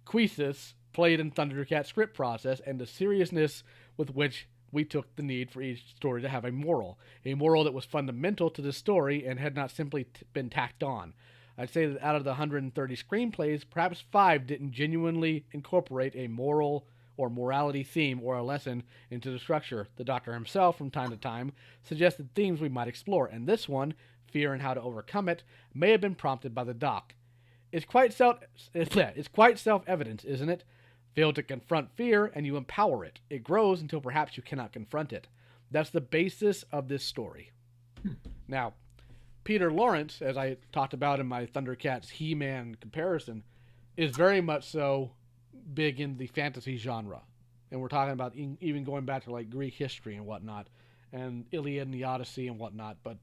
Quisus played in Thundercat script process and the seriousness with which we took the need for each story to have a moral that was fundamental to the story and had not simply been tacked on. I'd say that out of the 130 screenplays, perhaps 5 didn't genuinely incorporate a moral or morality theme or a lesson into the structure. The Doctor himself, from time to time, suggested themes we might explore, and this one, fear and how to overcome it, may have been prompted by the Doc. It's quite self-evident, isn't it? Fail to confront fear, and you empower it. It grows until perhaps you cannot confront it. That's the basis of this story. Now, Peter Lawrence, as I talked about in my ThunderCats He-Man comparison, is very much so big in the fantasy genre. And we're talking about even going back to like Greek history and whatnot, and Iliad and the Odyssey and whatnot. But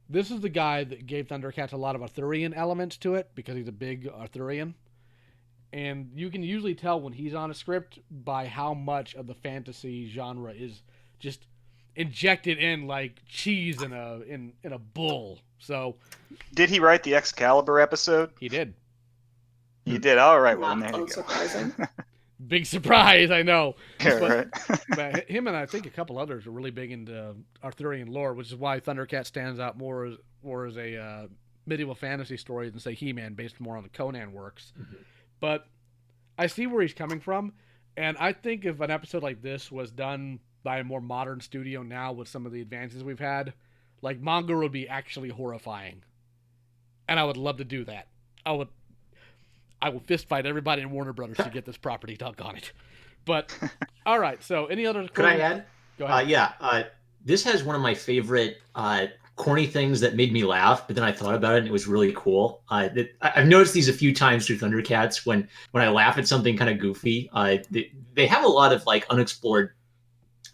this is the guy that gave ThunderCats a lot of Arthurian elements to it because he's a big Arthurian. And you can usually tell when he's on a script by how much of the fantasy genre is just injected in like cheese in a bowl. So, did he write the Excalibur episode? He did. He did. All right. Well, Not there you go. unsurprising. Big surprise, I know. Yeah, right. But him and I think a couple others are really big into Arthurian lore, which is why ThunderCat stands out more as a medieval fantasy story than say He-Man, based more on the Conan works. Mm-hmm. But I see where he's coming from, and I think if an episode like this was done by a more modern studio now with some of the advances we've had, like Mongor would be actually horrifying, and I would love to do that. I will fist fight everybody in Warner Brothers to get this property dunk on it. But all right, so any other? Could I add? Go ahead. This has one of my favorite corny things that made me laugh, but then I thought about it and it was really cool. I've noticed these a few times through ThunderCats when I laugh at something kind of goofy. They have a lot of like unexplored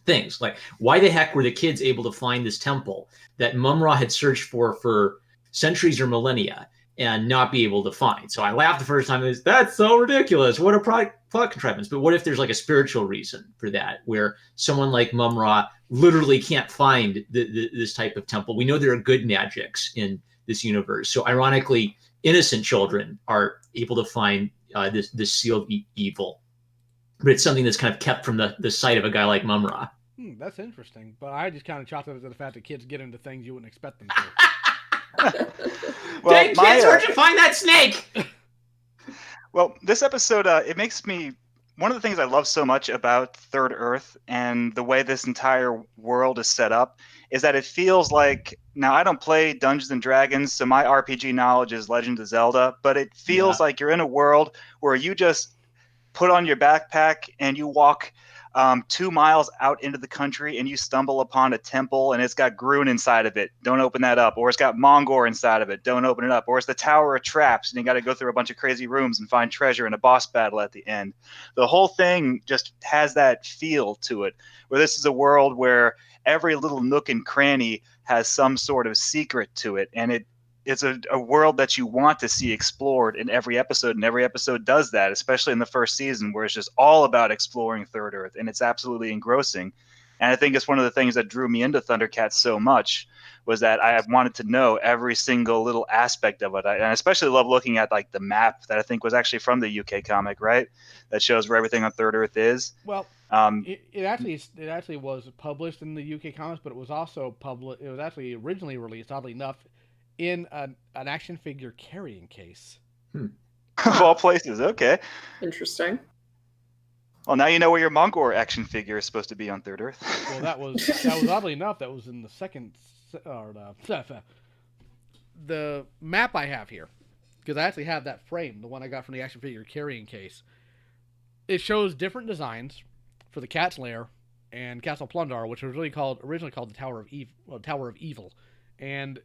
things, like why the heck were the kids able to find this temple that Mum-Ra had searched for centuries or millennia and not be able to find? So I laughed the first time. That's so ridiculous. What a plot contrivance. But what if there's like a spiritual reason for that, where someone like Mum-Ra literally can't find this type of temple? We know there are good magics in this universe. So ironically, innocent children are able to find this sealed evil. But it's something that's kind of kept from the sight of a guy like Mum-Ra. That's interesting. But I just kind of chalked it up to the fact that kids get into things you wouldn't expect them to. Well, dang kids, where'd you find that snake? Well, this episode, it makes me... One of the things I love so much about Third Earth and the way this entire world is set up is that it feels like... Now, I don't play Dungeons & Dragons, so my RPG knowledge is Legend of Zelda, but it feels like you're in a world where you just put on your backpack and you walk 2 miles out into the country and you stumble upon a temple and it's got Groon inside of it. Don't open that up. Or it's got Mongor inside of it. Don't open it up. Or it's the Tower of Traps and you got to go through a bunch of crazy rooms and find treasure and a boss battle at the end. The whole thing just has that feel to it, where this is a world where every little nook and cranny has some sort of secret to it, and it's a world that you want to see explored in every episode, and every episode does that, especially in the first season, where it's just all about exploring Third Earth, and it's absolutely engrossing. And I think it's one of the things that drew me into ThunderCats so much was that I wanted to know every single little aspect of it. And I especially love looking at like the map that I think was actually from the UK comic, right? That shows where everything on Third Earth is. Well, it actually was published in the UK comics, but it was also It was actually originally released, oddly enough, in an action figure carrying case. Of all places, okay. Interesting. Well, now you know where your Mongor action figure is supposed to be on Third Earth. Well, that was oddly enough, that was in the second, or the map I have here, because I actually have that frame, the one I got from the action figure carrying case. It shows different designs for the Cat's Lair and Castle Plun-Darr, which was originally called the Tower of Evil, and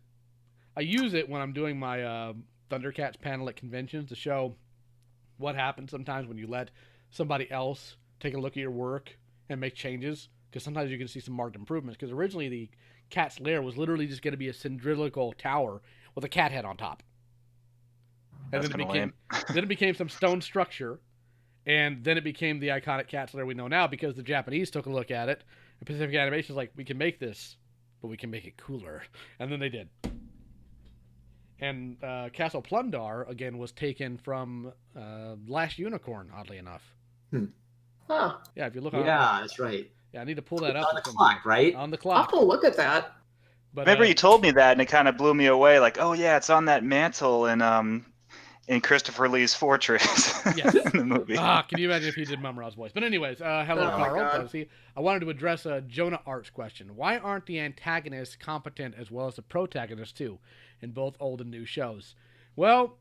I use it when I'm doing my ThunderCats panel at conventions to show what happens sometimes when you let somebody else take a look at your work and make changes, because sometimes you can see some marked improvements, because originally the Cat's Lair was literally just going to be a cylindrical tower with a cat head on top. And then it became some stone structure, and then it became the iconic Cat's Lair we know now, because the Japanese took a look at it, and Pacific Animation was like, we can make this, but we can make it cooler. And then they did. And Castle Plun-Darr, again, was taken from Last Unicorn, oddly enough. Huh. Yeah, if you look on... Yeah, that's right. Yeah, I need to pull that up. On the clock, right? On the I'll clock. have to look at that. But, remember you told me that, and it kind of blew me away. Like, oh yeah, it's on that mantle in Christopher Lee's Fortress yes. in the movie. Can you imagine if he did Mum-Ra's voice? But anyways, hello, Carl. I wanted to address Jonah Art's question. Why aren't the antagonists competent as well as the protagonists, too, in both old and new shows? Well,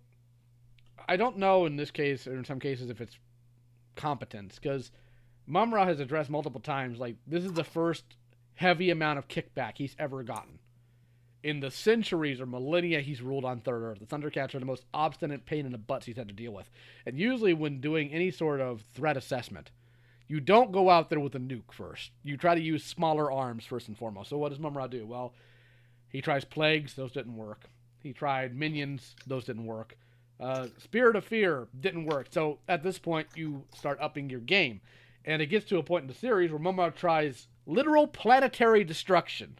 I don't know in this case, or in some cases, if it's competence, because Mum-Ra has addressed multiple times, like, this is the first heavy amount of kickback he's ever gotten. In the centuries or millennia he's ruled on Third Earth, the Thundercats are the most obstinate pain in the butts he's had to deal with. And usually when doing any sort of threat assessment, you don't go out there with a nuke first. You try to use smaller arms first and foremost. So what does Mum-Ra do? Well, he tries plagues, those didn't work. He tried minions, those didn't work. Spirit of Fear didn't work. So at this point, you start upping your game. And it gets to a point in the series where Mum-Ra tries literal planetary destruction.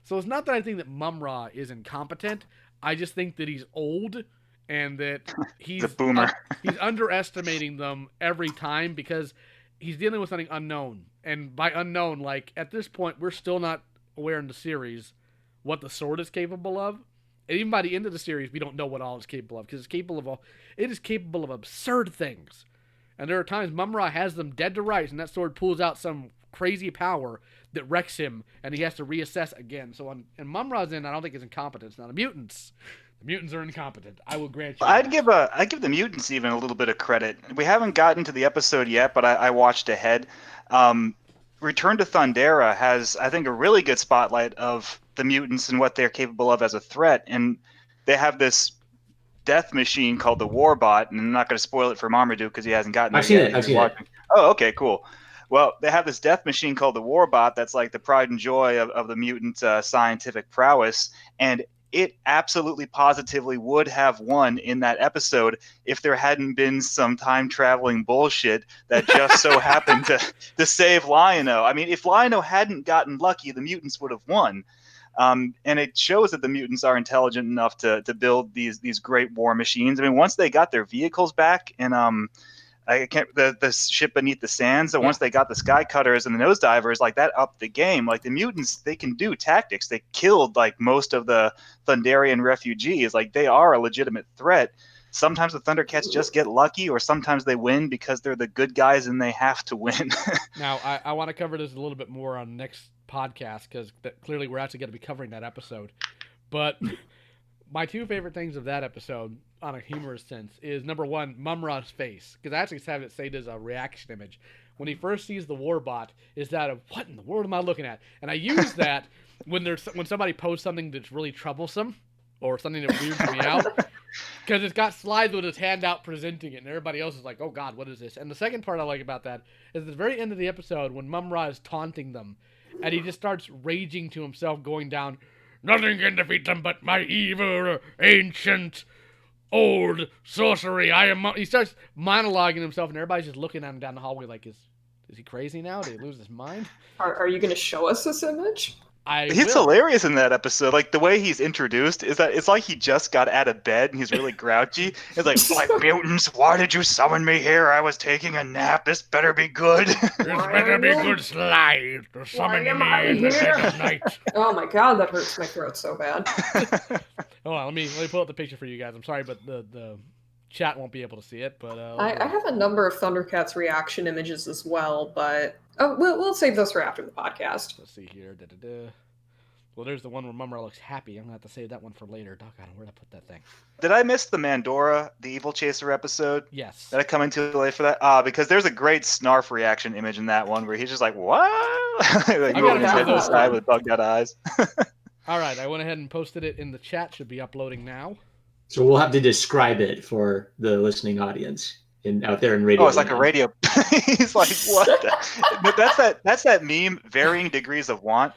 So it's not that I think that Mum-Ra is incompetent. I just think that he's old and that he's a boomer. He's underestimating them every time because he's dealing with something unknown. And by unknown, like, at this point, we're still not aware in the series what the sword is capable of. And even by the end of the series, we don't know what all it's capable of, because it is capable of absurd things. And there are times Mum-Ra has them dead to rights, and that sword pulls out some crazy power that wrecks him, and he has to reassess again. So and Mum-Ra's I don't think it's incompetence. Now the mutants are incompetent. I will grant you. I'd give the mutants even a little bit of credit. We haven't gotten to the episode yet, but I watched ahead. Return to Thundera has, I think, a really good spotlight of the mutants and what they're capable of as a threat. And they have this death machine called the Warbot, and I'm not going to spoil it for Marmaduke because he hasn't gotten it yet. I've seen it. Oh, okay, cool. Well, they have this death machine called the Warbot that's like the pride and joy of the mutant scientific prowess, and it absolutely positively would have won in that episode if there hadn't been some time-traveling bullshit that just so happened to save Lion-O. I mean, if Lion-O hadn't gotten lucky, the mutants would have won. And it shows that the mutants are intelligent enough to build these great war machines. I mean, once they got their vehicles back and the ship beneath the sands, and once they got the sky cutters and the nose divers, like, that upped the game. Like, the mutants, they can do tactics. They killed like most of the Thunderian refugees. Like, they are a legitimate threat. Sometimes the Thundercats just get lucky, or sometimes they win because they're the good guys and they have to win. Now, I want to cover this a little bit more on next podcast, because clearly we're actually going to be covering that episode. But my two favorite things of that episode, on a humorous sense, is number one, Mum-Ra's face, because I actually have it saved as a reaction image. When he first sees the Warbot, is that of, what in the world am I looking at? And I use that when somebody posts something that's really troublesome or something that weirds me out, because it's got slides with his hand out presenting it, and everybody else is like, oh God, what is this? And the second part I like about that is at the very end of the episode when Mum-Ra is taunting them, and he just starts raging to himself, going down, nothing can defeat them but my evil, ancient, old sorcery. He starts monologuing himself, and everybody's just looking at him down the hallway like, is he crazy now? Did he lose his mind? Are you going to show us this image? He's hilarious in that episode. Like, the way he's introduced is that it's like he just got out of bed and he's really grouchy. It's like, black mutants, why did you summon me here? I was taking a nap. This better be good. This better be good, Sly, to summon me in the dead of night. Oh my God, that hurts my throat so bad. Hold on, let me pull up the picture for you guys. I'm sorry, but the chat won't be able to see it. But I have a number of Thundercats reaction images as well, but we'll save those for after the podcast. Let's see here. Well, there's the one where Mum-Ra looks happy. I'm going to have to save that one for later. Doggone, where'd I put that thing? Did I miss the Mandora, the Evil Chaser episode? Yes. Did I come in too late for that? Because there's a great Snarf reaction image in that one where he's just like, what? Like, moving his head to the side with bugged out eyes. All right, I went ahead and posted it in the chat. Should be uploading now. So we'll have to describe it for the listening audience out there in radio. Oh, it's like a radio. He's like, what? That's that meme, varying degrees of want.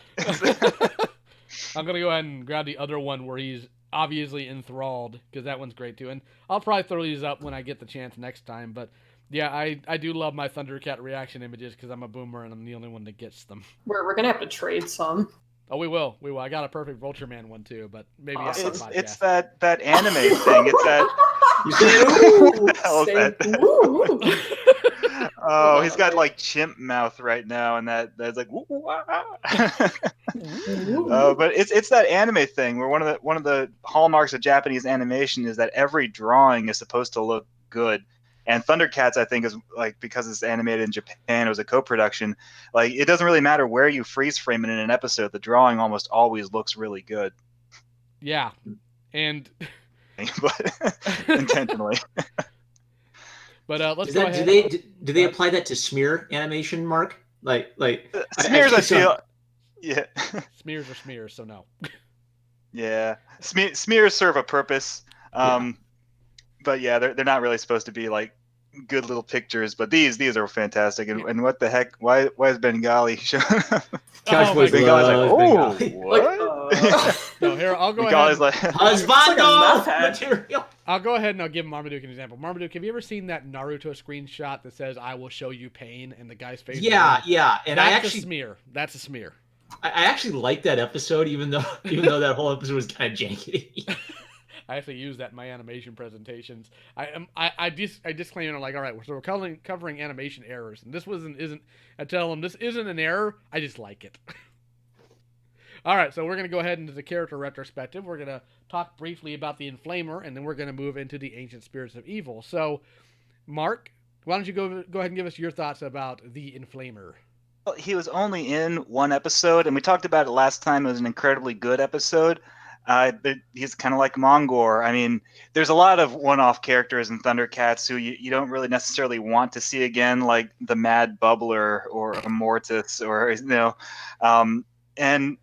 I'm going to go ahead and grab the other one where he's obviously enthralled, because that one's great too. And I'll probably throw these up when I get the chance next time. But yeah, I do love my Thundercat reaction images because I'm a boomer and I'm the only one that gets them. We're going to have to trade some. Oh, we will. I got a perfect Vulture Man one too, but maybe after the podcast. It's that anime thing. It's that. You said, Oh, he's got like chimp mouth right now, and that's like. But it's that anime thing where one of the hallmarks of Japanese animation is that every drawing is supposed to look good. And Thundercats, I think, is like, because it's animated in Japan, it was a co-production. Like, it doesn't really matter where you freeze frame it in an episode. The drawing almost always looks really good. Yeah, and but intentionally. But let's Is go that, ahead. do they apply that to smear animation, Mark? Smears, I feel, yeah. Smears are smears, so no. Yeah, smears serve a purpose. But yeah, they're not really supposed to be like good little pictures. But these are fantastic. And what the heck? Why is Bengali showing up? Couch Boys Bengali's like, loves oh, Bengali. what? No, here I'll go Bengali's ahead. like, Husbando material. I'll go ahead and I'll give Marmaduke an example. Marmaduke, have you ever seen that Naruto screenshot that says "I will show you pain" and the guy's face? Yeah. And that's I actually a smear. That's a smear. I actually liked that episode, even though that whole episode was kind of janky. I actually use that in my animation presentations. I disclaim it like, all right, so we're covering animation errors, and this isn't. I tell them this isn't an error. I just like it. All right, so we're gonna go ahead into the character retrospective. We're gonna talk briefly about the Inflamer, and then we're gonna move into the Ancient Spirits of Evil. So, Mark, why don't you go ahead and give us your thoughts about the Inflamer? well, he was only in one episode, and we talked about it last time. It was an incredibly good episode. But he's kind of like Mongor. I mean, there's a lot of one-off characters in Thundercats who you don't really necessarily want to see again, like the Mad Bubbler or a Mortis, or and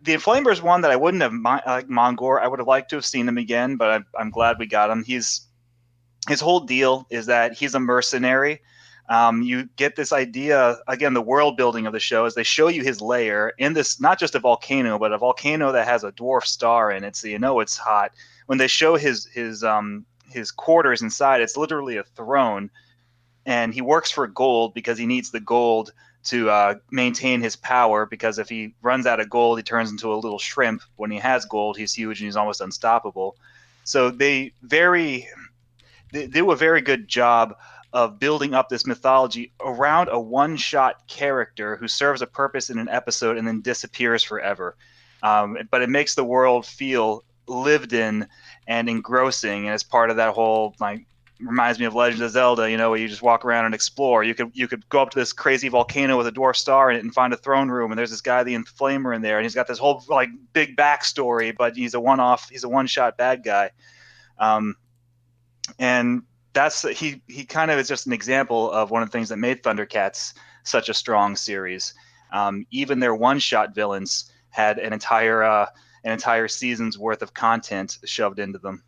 the Inflamer is one that I wouldn't have like Mongor. I would have liked to have seen him again, but I'm glad we got him. His whole deal is that he's a mercenary. You get this idea, again, the world building of the show is they show you his lair in this, not just a volcano, but a volcano that has a dwarf star in it, so you know it's hot. When they show his quarters inside, it's literally a throne, and he works for gold because he needs the gold to maintain his power, because if he runs out of gold, he turns into a little shrimp. When he has gold, he's huge and he's almost unstoppable. So they do a very good job of building up this mythology around a one-shot character who serves a purpose in an episode and then disappears forever. But it makes the world feel lived in and engrossing, and it's part of that whole, like, reminds me of Legend of Zelda, where you just walk around and explore. You could go up to this crazy volcano with a dwarf star in it and find a throne room, and there's this guy, the Inflamer, in there, and he's got this whole like big backstory, but he's a one-shot bad guy. And he kind of is just an example of one of the things that made Thundercats such a strong series. Even their one-shot villains had an entire season's worth of content shoved into them.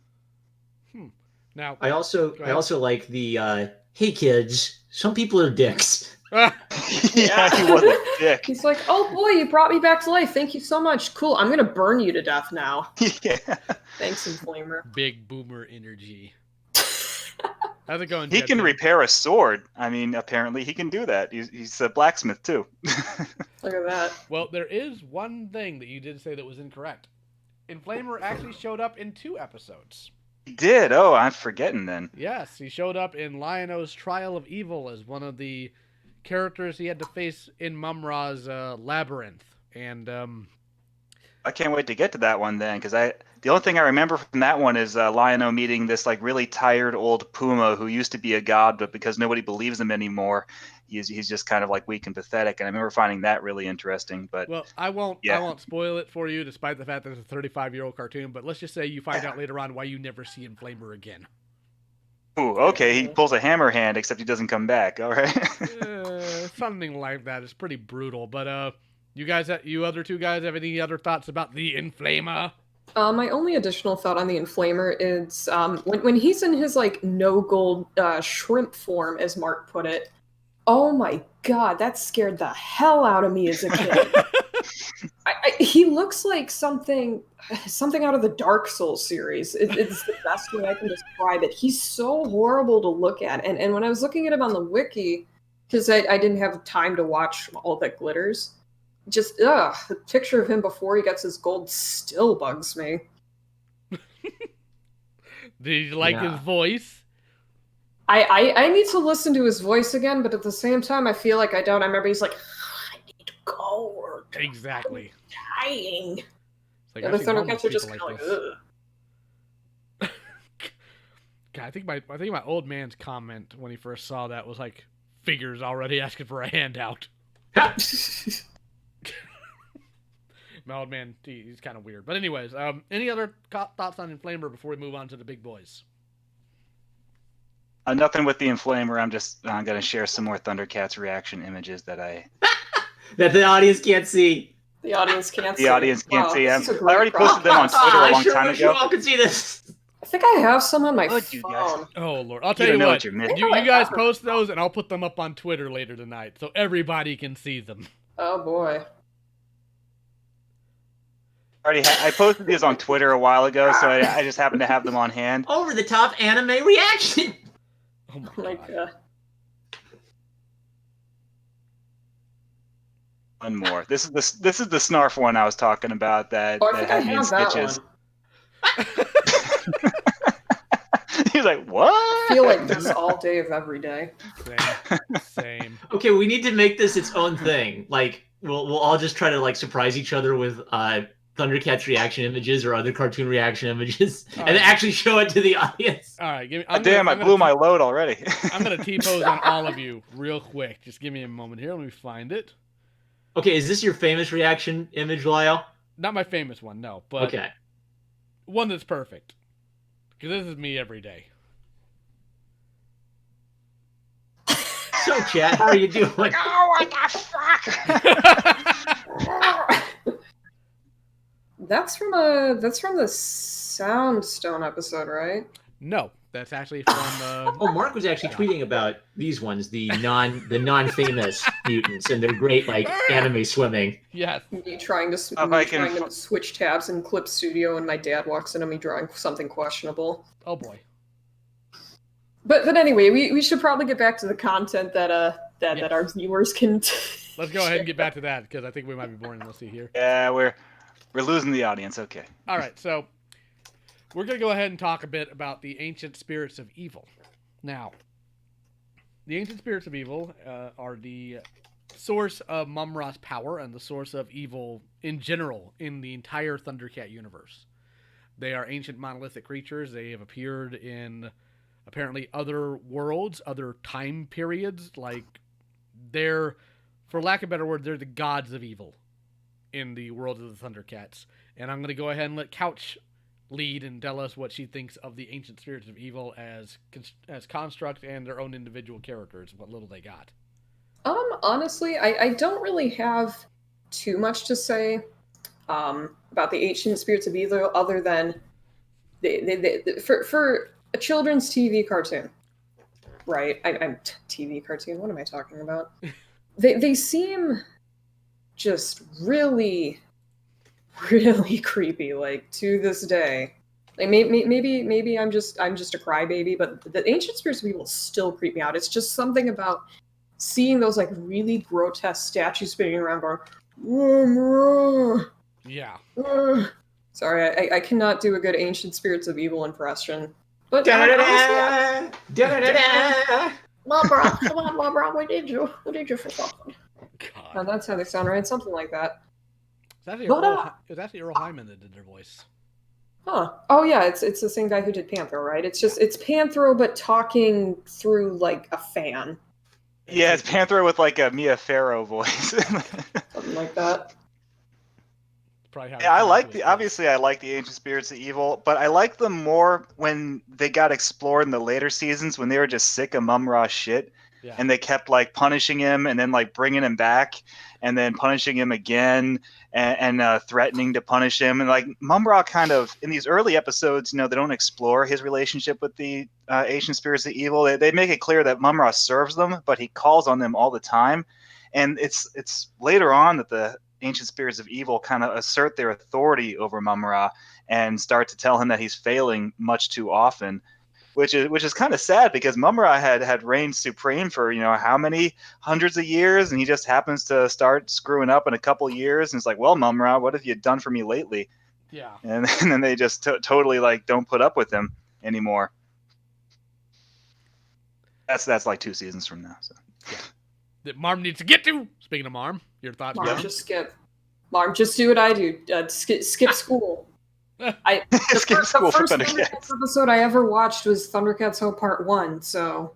Now, I also like the hey kids, some people are dicks. Yeah, he was a dick. He's like, oh boy, you brought me back to life. Thank you so much. Cool, I'm gonna burn you to death now. Yeah. Thanks, Inflamer. Big boomer energy. How's it going? He can repair a sword. I mean, apparently he can do that. He's a blacksmith too. Look at that. Well, there is one thing that you did say that was incorrect. Inflamer actually showed up in 2 episodes. He did? Oh, I'm forgetting then. Yes, he showed up in Lion-O's Trial of Evil as one of the characters he had to face in Mum-Ra's Labyrinth. And I can't wait to get to that one then, because the only thing I remember from that one is Lion-O meeting this like really tired old puma who used to be a god, but because nobody believes him anymore, he's just kind of like weak and pathetic. And I remember finding that really interesting. But well, I won't spoil it for you, despite the fact that it's a 35-year-old cartoon. But let's just say you find out later on why you never see Inflamer again. Ooh, okay. He pulls a hammer hand, except he doesn't come back. All right. Something like that. It's pretty brutal. But you other 2 guys, have any other thoughts about the Inflamer? My only additional thought on the Inflamer is when he's in his like no gold shrimp form, as Mark put it. Oh my god, that scared the hell out of me as a kid. He looks like something out of the Dark Souls series. It's the best way I can describe it. He's so horrible to look at, and when I was looking at him on the wiki, because I didn't have time to watch all that glitters. Just the picture of him before he gets his gold still bugs me. Do you like his voice? I need to listen to his voice again, but at the same time, I feel like I don't. I remember he's like, I need to go. Or Exactly. I'm dying. Like, the Thundercats are just kind of like, ugh. God, I think my old man's comment when he first saw that was like, figures already asking for a handout. My old man, he's kind of weird. But anyways, any other thoughts on Inflamer before we move on to the big boys? Nothing with the Inflamer. I'm just going to share some more Thundercats reaction images that the audience can't see. The audience can't see. The audience can't see. This is a I great already posted them on process. Twitter a I long sure time wish ago. you all could see this. I think I have some on my Look, you guys. phone. Oh Lord, I'll tell You you don't know what. what you're missing. You guys post those, and I'll put them up on Twitter later tonight, so everybody can see them. Oh boy. I posted these on Twitter a while ago, so I just happened to have them on hand. Over the top anime reaction. Oh Oh my god. god. One more. This is the Snarf one I was talking about that, Oh, I that think I had me in have that stitches. one. He's like, what? I feel like this all day of every day. Same. Okay, we need to make this its own thing. Like we'll all just try to like surprise each other with Thundercats reaction images or other cartoon reaction images, and then actually show it to the audience. All right, give me. I blew my load already. I'm gonna T-pose on all of you real quick. Just give me a moment here. Let me find it. Okay, is this your famous reaction image, Lyle? Not my famous one, no, but Okay. one that's perfect. Because this is me every day. So, Chad, how are you doing? Oh, what the fuck? That's from the Soundstone episode, right? No, that's actually from. Oh, Mark was actually tweeting about these ones, the non-famous mutants, and they're great, like anime swimming. Yes. Me trying to switch tabs in Clip Studio, and my dad walks in on me drawing something questionable. Oh boy. But anyway, we should probably get back to the content that our viewers can. Let's go ahead and get back to that because I think we might be boring. Let's see here. Yeah, we're losing the audience. Okay. All right, so we're gonna go ahead and talk a bit about the ancient spirits of evil. Now, the ancient spirits of evil are the source of Mum-Ra's power and the source of evil in general in the entire Thundercat universe. They are ancient monolithic creatures. They have appeared in apparently other worlds, other time periods. Like, they're, for lack of a better word, they're the gods of evil in the world of the Thundercats. And I'm going to go ahead and let Couch lead and tell us what she thinks of the ancient spirits of evil as construct and their own individual characters, what little they got. Honestly, I don't really have too much to say about the ancient spirits of evil, other than for a children's TV cartoon, right? I'm TV cartoon. What am I talking about? They seem just really, really creepy. Like, to this day, like maybe I'm just a crybaby, but the ancient spirits of evil still creep me out. It's just something about seeing those like really grotesque statues spinning around, going, Yeah. Sorry, I cannot do a good ancient spirits of evil impression. But Da-da-da! Da-da-da-da! Labra, come on, Labra, what did you for something? God. Oh, that's how they sound, right? Something like that. It's actually Earl Hyman that did their voice. Huh. Oh yeah, it's the same guy who did Panthro, right? It's Panthro, but talking through like a fan. Yeah, it's Panther with like a Mia Farrow voice. Something like that. Probably how Yeah, I like the ancient spirits of evil, but I like them more when they got explored in the later seasons, when they were just sick of Mum-Ra shit. Yeah. And they kept like punishing him and then like bringing him back and then punishing him again and threatening to punish him. And like Mum-Ra kind of, in these early episodes, they don't explore his relationship with the ancient spirits of evil. They make it clear that Mum-Ra serves them, but he calls on them all the time. And it's later on that the ancient spirits of evil kind of assert their authority over Mum-Ra and start to tell him that he's failing much too often. Which is kind of sad, because Mum-Ra had reigned supreme for how many hundreds of years, and he just happens to start screwing up in a couple years, and it's like, well, Mum-Ra, what have you done for me lately? Yeah. And then they just totally like don't put up with him anymore. That's like 2 seasons from now. So. Yeah. That Marm needs to get to. Speaking of Marm, your thoughts? Marm, Kevin? just skip. Marm, just do what I do. Skip school. Skip school for the first Thundercats. Thundercats episode I ever watched was Thundercats Ho Part 1, so...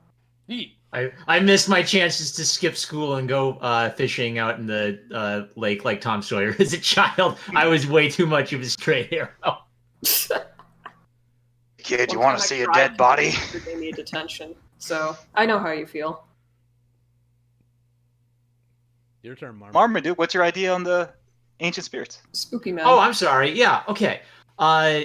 I missed my chances to skip school and go fishing out in the lake like Tom Sawyer as a child. I was way too much of a straight arrow. Kid, you One want time to I see a cried dead body? because they need attention. So I know how you feel. Your turn, Marm. Marmaduke, what's your idea on the ancient spirits? Spooky man. Oh, I'm sorry. Yeah. Okay. All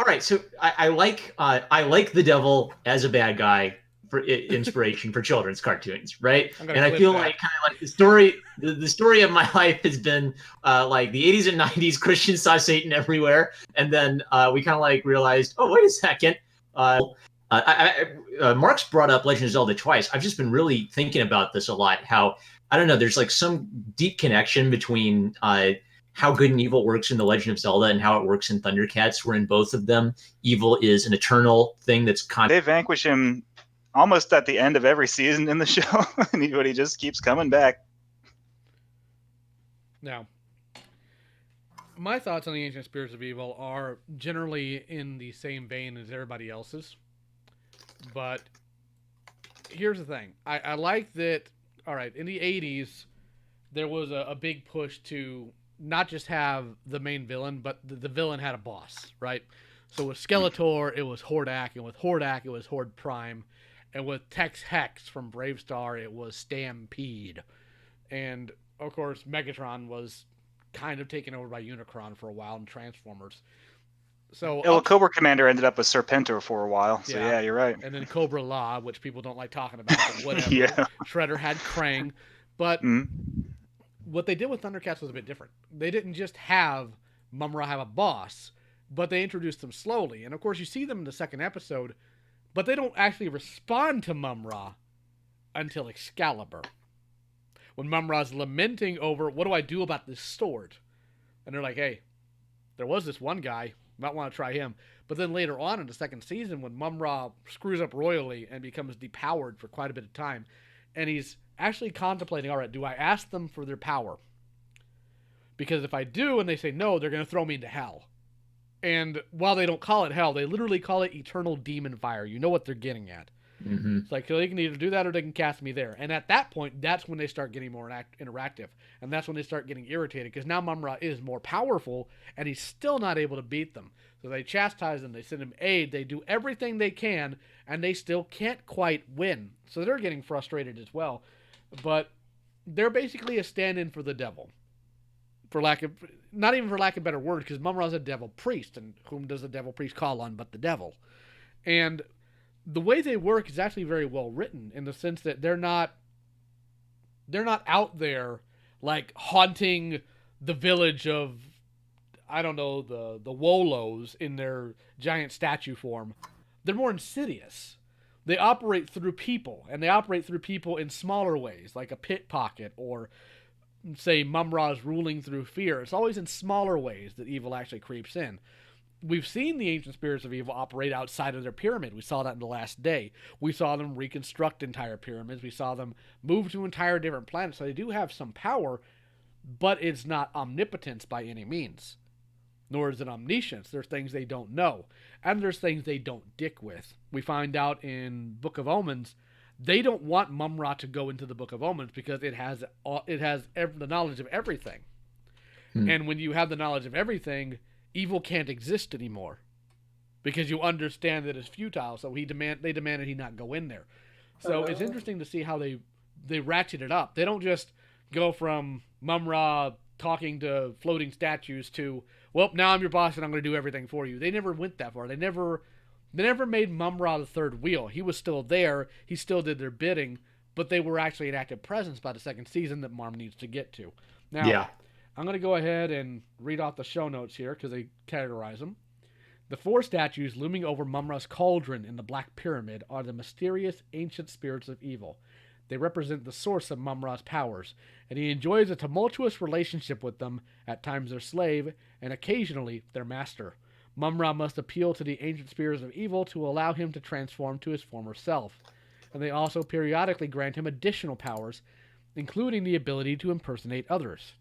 right. So I like the devil as a bad guy for inspiration for children's cartoons, right? I'm gonna And I clip feel that. like kind of like the story of my life has been like the 80s and 90s. Christians saw Satan everywhere, and then we kind of like realized, oh, wait a second. Mark's brought up Legend of Zelda twice. I've just been really thinking about this a lot. How I don't know. There's like some deep connection between how good and evil works in The Legend of Zelda and how it works in ThunderCats, where in both of them, evil is an eternal thing that's They vanquish him almost at the end of every season in the show, and he just keeps coming back. Now, my thoughts on the ancient spirits of evil are generally in the same vein as everybody else's. But here's the thing. I like that, all right, in the 80s, there was a big push to not just have the main villain, but the villain had a boss, right? So with Skeletor, it was Hordak, and with Hordak, it was Horde Prime. And with Tex Hex from Bravestar, it was Stampede. And, of course, Megatron was kind of taken over by Unicron for a while in Transformers. So Well, Cobra Commander ended up with Serpentor for a while, so yeah, you're right. And then Cobra Law, which people don't like talking about, but whatever. Yeah. Shredder had Krang. But what they did with ThunderCats was a bit different. They didn't just have Mum-Ra have a boss, but they introduced them slowly. And, of course, you see them in the second episode, but they don't actually respond to Mum-Ra until Excalibur. When Mum-Ra's lamenting over, what do I do about this sword? And they're like, hey, there was this one guy, might want to try him. But then later on in the second season, when Mum-Ra screws up royally and becomes depowered for quite a bit of time, and he's actually contemplating, all right, do I ask them for their power? Because if I do and they say no, they're going to throw me into hell. And while they don't call it hell, they literally call it eternal demon fire. You know what they're getting at. Mm-hmm. It's like, so they can either do that or they can cast me there. And at that point, that's when they start getting more interactive. And that's when they start getting irritated. Because now Mum-Ra is more powerful, and he's still not able to beat them. So they chastise them, they send him aid, they do everything they can, and they still can't quite win. So they're getting frustrated as well. But they're basically a stand-in for the devil. Not even for lack of better word, because Mum-Ra's a devil priest, and whom does the devil priest call on but the devil? And the way they work is actually very well written, in the sense that they're not out there like haunting the village of, I don't know, the Wolos in their giant statue form. They're more insidious. They operate through people, and they operate through people in smaller ways, like a pickpocket, or say Mum-Ra's ruling through fear. It's always in smaller ways that evil actually creeps in. We've seen the ancient spirits of evil operate outside of their pyramid. We saw that in The Last Day. We saw them reconstruct entire pyramids. We saw them move to entire different planets. So they do have some power, but it's not omnipotence by any means. Nor is it omniscience. There's things they don't know. And there's things they don't dick with. We find out in Book of Omens, they don't want Mum-Ra to go into the Book of Omens because it has the knowledge of everything. And when you have the knowledge of everything, evil can't exist anymore because you understand that it's futile. So they demanded he not go in there. So it's interesting to see how they ratchet it up. They don't just go from Mum-Ra talking to floating statues to, well, now I'm your boss and I'm going to do everything for you. They never went that far. They never made Mum-Ra the third wheel. He was still there. He still did their bidding, but they were actually an active presence by the second season that Marm needs to get to. Now, yeah. I'm going to go ahead and read off the show notes here because they categorize them. The four statues looming over Mum-Ra's cauldron in the Black Pyramid are the mysterious ancient spirits of evil. They represent the source of Mum-Ra's powers, and he enjoys a tumultuous relationship with them, at times their slave, and occasionally their master. Mum-Ra must appeal to the ancient spirits of evil to allow him to transform to his former self. And they also periodically grant him additional powers, including the ability to impersonate others.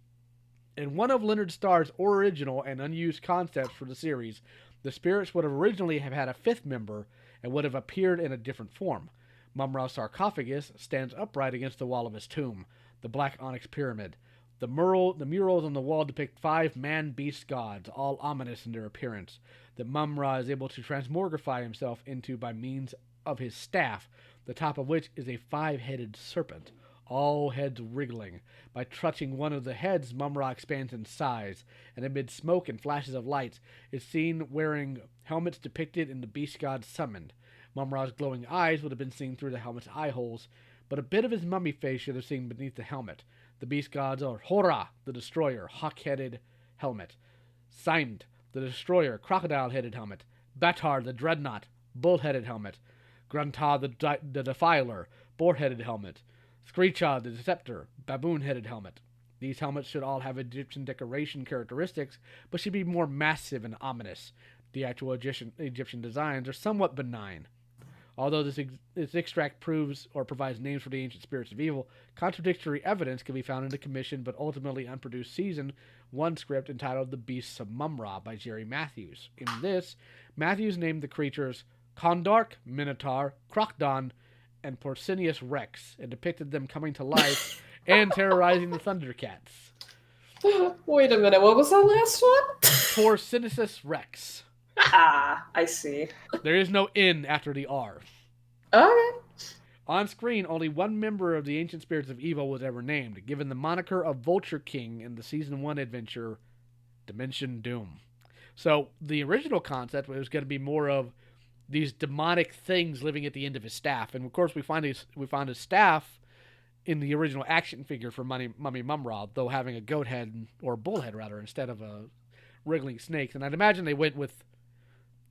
In one of Leonard Starr's original and unused concepts for the series, the spirits would originally have had a fifth member and would have appeared in a different form. Mum-Ra's sarcophagus stands upright against the wall of his tomb, the black onyx pyramid. The murals on the wall depict 5 man-beast gods, all ominous in their appearance, that Mum-Ra is able to transmogrify himself into by means of his staff, the top of which is a 5-headed serpent, all heads wriggling. By touching one of the heads, Mum-Ra expands in size, and amid smoke and flashes of lights is seen wearing helmets depicted in the beast gods summoned. Mum-Ra's glowing eyes would have been seen through the helmet's eye holes, but a bit of his mummy face should have seen beneath the helmet. The beast gods are Hora, the destroyer, hawk-headed helmet; Seimt, the destroyer, crocodile-headed helmet; Batar, the dreadnought, bull-headed helmet; Grunta, the defiler, boar-headed helmet; Screecha, the deceptor, baboon-headed helmet. These helmets should all have Egyptian decoration characteristics, but should be more massive and ominous. The actual Egyptian designs are somewhat benign. Although this extract proves or provides names for the ancient spirits of evil, contradictory evidence can be found in the commissioned but ultimately unproduced Season 1 script entitled The Beasts of Mum-Ra by Jerry Matthews. In this, Matthews named the creatures Kondark, Minotaur, Crocodon, and Porcinius Rex, and depicted them coming to life and terrorizing the ThunderCats. Wait a minute, what was that last one? Porcinius Rex. Ah, I see. There is no N after the R. Okay. On screen, only one member of the Ancient Spirits of Evil was ever named, given the moniker of Vulture King in the Season 1 adventure, Dimension Doom. So, the original concept was going to be more of these demonic things living at the end of his staff. And, of course, we found his staff in the original action figure for Mummy Mum-Ra, though having a goat head, or a bull head, rather, instead of a wriggling snake. And I'd imagine they went with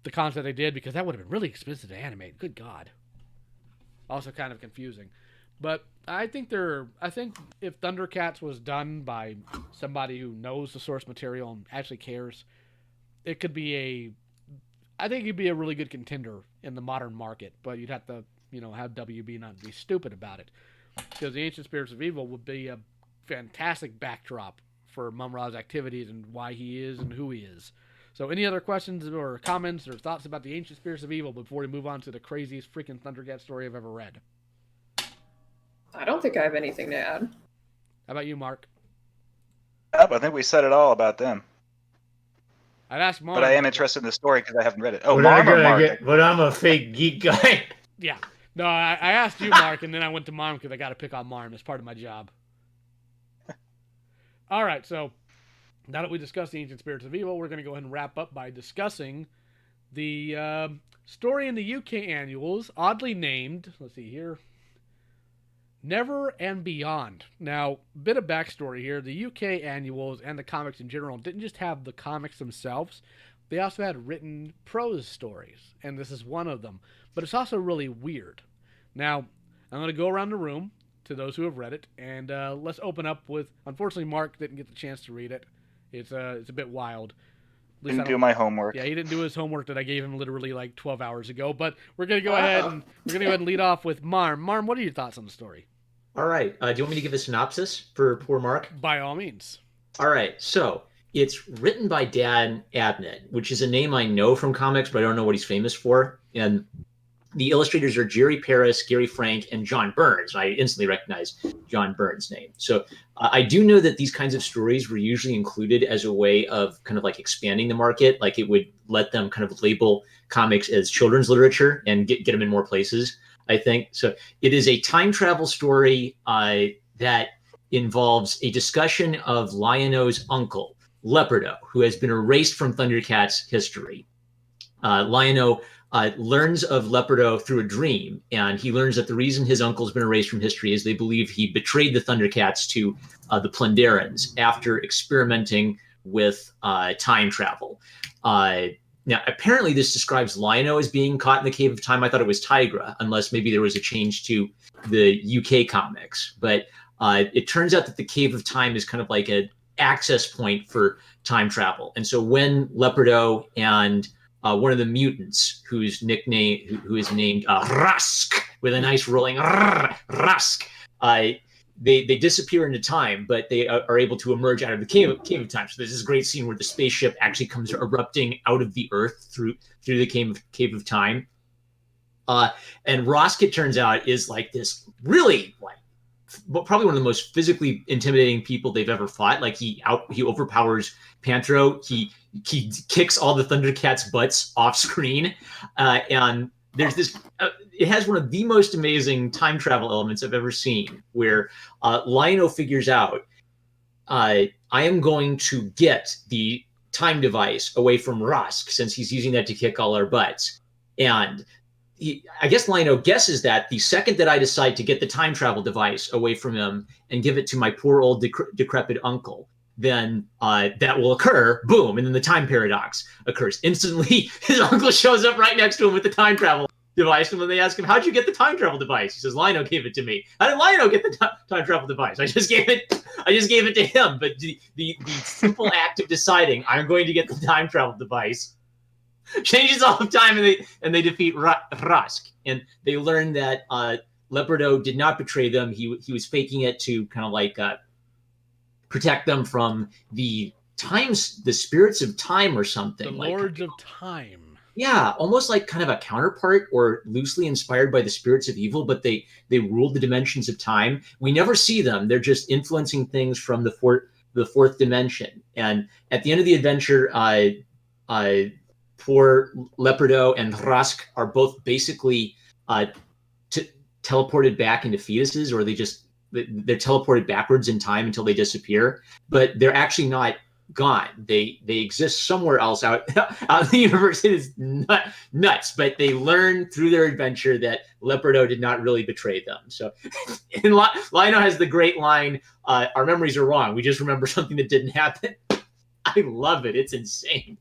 the concept they did because that would have been really expensive to animate. Good God. Also kind of confusing. But I think if ThunderCats was done by somebody who knows the source material and actually cares, it could be I think it'd be a really good contender in the modern market, but you'd have to, have WB not be stupid about it. Because the Ancient Spirits of Evil would be a fantastic backdrop for Mum-Ra's activities and why he is and who he is. So any other questions or comments or thoughts about the Ancient Spirits of Evil before we move on to the craziest freaking ThunderCat story I've ever read? I don't think I have anything to add. How about you, Mark? Yep, I think we said it all about them. I'd ask Mark. But I am interested in the story because I haven't read it. Oh, But Mark or Mark? But I'm a fake geek guy. Yeah. No, I asked you, Mark, and then I went to Marm because I got to pick on Marm. It's part of my job. All right, so now that we discussed the Ancient Spirits of Evil, we're going to go ahead and wrap up by discussing the story in the UK annuals, oddly named, let's see here, Never and Beyond. Now, bit of backstory here. The UK annuals and the comics in general didn't just have the comics themselves. They also had written prose stories, and this is one of them. But it's also really weird. Now, I'm going to go around the room to those who have read it, and let's open up with, unfortunately, Mark didn't get the chance to read it. It's a bit wild. Didn't do my homework. Yeah, he didn't do his homework that I gave him literally like 12 hours ago. But we're gonna go ahead and lead off with Marm. Marm, what are your thoughts on the story? All right. Do you want me to give a synopsis for poor Mark? By all means. All right. So it's written by Dan Abnett, which is a name I know from comics, but I don't know what he's famous for. And the illustrators are Jerry Paris, Gary Frank, and John Burns. I instantly recognized John Burns' name. So I do know that these kinds of stories were usually included as a way of kind of like expanding the market. Like it would let them kind of label comics as children's literature and get them in more places, I think. So it is a time travel story that involves a discussion of Lion-O's uncle, Leopardo, who has been erased from ThunderCats history. Lion-O learns of Leopardo through a dream, and he learns that the reason his uncle's been erased from history is they believe he betrayed the ThunderCats to the Plun-Darrans after experimenting with time travel. Now, apparently this describes Lion-O as being caught in the Cave of Time. I thought it was Tigra, unless maybe there was a change to the UK comics. But it turns out that the Cave of Time is kind of like an access point for time travel. And so when Leopardo and one of the mutants who is named Rusk with a nice rolling Rusk, they disappear into time, but they are able to emerge out of the cave of time. So there's this great scene where the spaceship actually comes erupting out of the earth through the cave of time. And Rosk, it turns out, is like this really like probably one of the most physically intimidating people they've ever fought. Like he overpowers Panthro. He kicks all the Thundercats' butts off screen, and there's this. It has one of the most amazing time travel elements I've ever seen, where Lion-O figures out, I am going to get the time device away from Rosk since he's using that to kick all our butts, and I guess Lion-O guesses that the second that I decide to get the time travel device away from him and give it to my poor old decrepit uncle, then that will occur. Boom. And then the time paradox occurs. Instantly, his uncle shows up right next to him with the time travel device. And when they ask him, how'd you get the time travel device? He says, Lion-O gave it to me. How did Lion-O get the time travel device? I just gave it to him. But the simple act of deciding I'm going to get the time travel device changes all the time, and they defeat Rosk, and they learn that Leopardo did not betray them. He was faking it to kind of like protect them from the spirits of time or something. The Lords of Time. Yeah, almost like kind of a counterpart or loosely inspired by the spirits of evil, but they rule the dimensions of time. We never see them. They're just influencing things from the fourth dimension. And at the end of the adventure, poor Leopardo and Rosk are both basically teleported back into fetuses, or they're teleported backwards in time until they disappear. But they're actually not gone. They exist somewhere else out in the universe. It is nuts, but they learn through their adventure that Leopardo did not really betray them. So, and Lion-O has the great line, "Our memories are wrong. We just remember something that didn't happen." I love it. It's insane.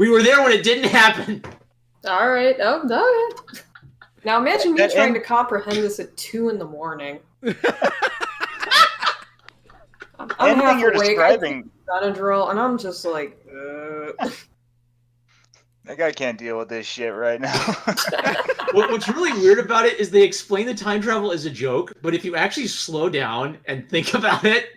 We were there when it didn't happen. All right. Oh, no. Now imagine me trying to comprehend this at 2 a.m. I'm half you're awake. describing, Benadryl, and I'm just like, that guy can't deal with this shit right now. What's really weird about it is they explain the time travel as a joke, but if you actually slow down and think about it,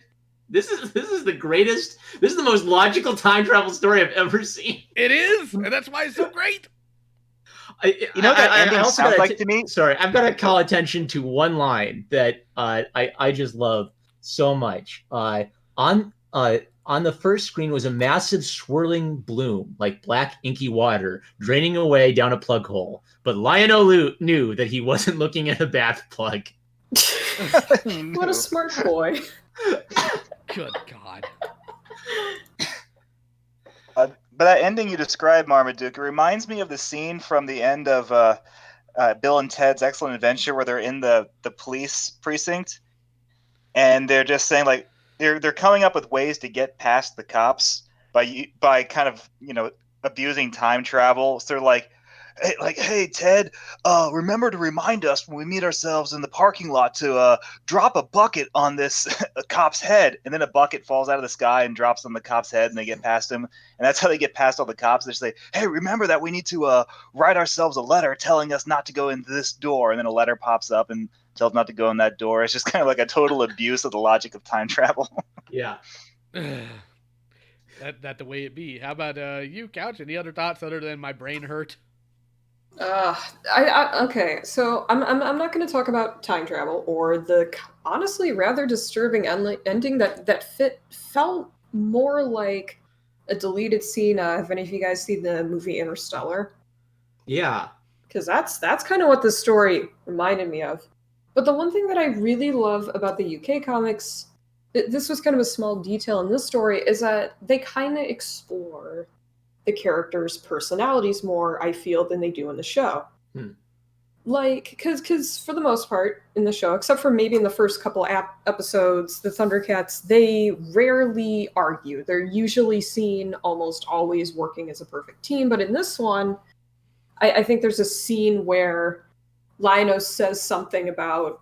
this is the greatest. This is the most logical time travel story I've ever seen. It is, and that's why it's so great. That ending sounds like to me. Sorry, I've got to call attention to one line that I just love so much. On the first screen was a massive swirling bloom, like black inky water, draining away down a plug hole. But Lion-O knew that he wasn't looking at a bath plug. What a smart boy. Good God. But that ending you described, Marmaduke, it reminds me of the scene from the end of Bill and Ted's Excellent Adventure, where they're in the police precinct, and they're just saying, like, they're coming up with ways to get past the cops by kind of, abusing time travel. So they're like, hey Ted, remember to remind us when we meet ourselves in the parking lot to drop a bucket on this cop's head. And then a bucket falls out of the sky and drops on the cop's head, and they get past him. And that's how they get past all the cops. They say, hey, remember that we need to write ourselves a letter telling us not to go into this door. And then a letter pops up and tells not to go in that door. It's just kind of like a total abuse of the logic of time travel. Yeah. That the way it be. How about you, Couch? Any other thoughts other than my brain hurt? Okay, so I'm not going to talk about time travel or the honestly rather disturbing ending that felt more like a deleted scene. Have any of you guys seen the movie Interstellar? Yeah, because that's kind of what this story reminded me of. But the one thing that I really love about the UK comics, this was kind of a small detail in this story, is that they kind of explore the characters' personalities more, I feel, than they do in the show. Like, because for the most part in the show, except for maybe in the first couple episodes, the Thundercats, they rarely argue. They're usually seen almost always working as a perfect team. But in this one, I think there's a scene where Lion-O says something about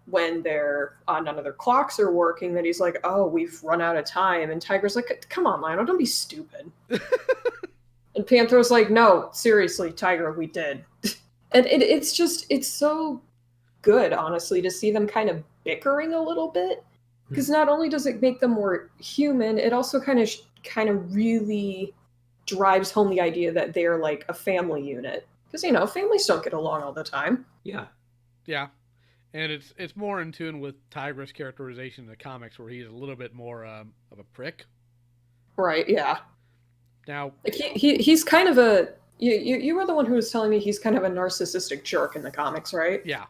when none of their clocks are working, that he's like, oh, we've run out of time. And Tiger's like, come on, Lion-O, don't be stupid. And Panther's like, no, seriously, Tiger, we did. And it's so good, honestly, to see them kind of bickering a little bit. Because not only does it make them more human, it also kind of really drives home the idea that they're like a family unit. Because, families don't get along all the time. Yeah. Yeah. And it's more in tune with Tigra's characterization in the comics, where he's a little bit more of a prick. Right, yeah. Now, like he's kind of a... You were the one who was telling me he's kind of a narcissistic jerk in the comics, right? Yeah.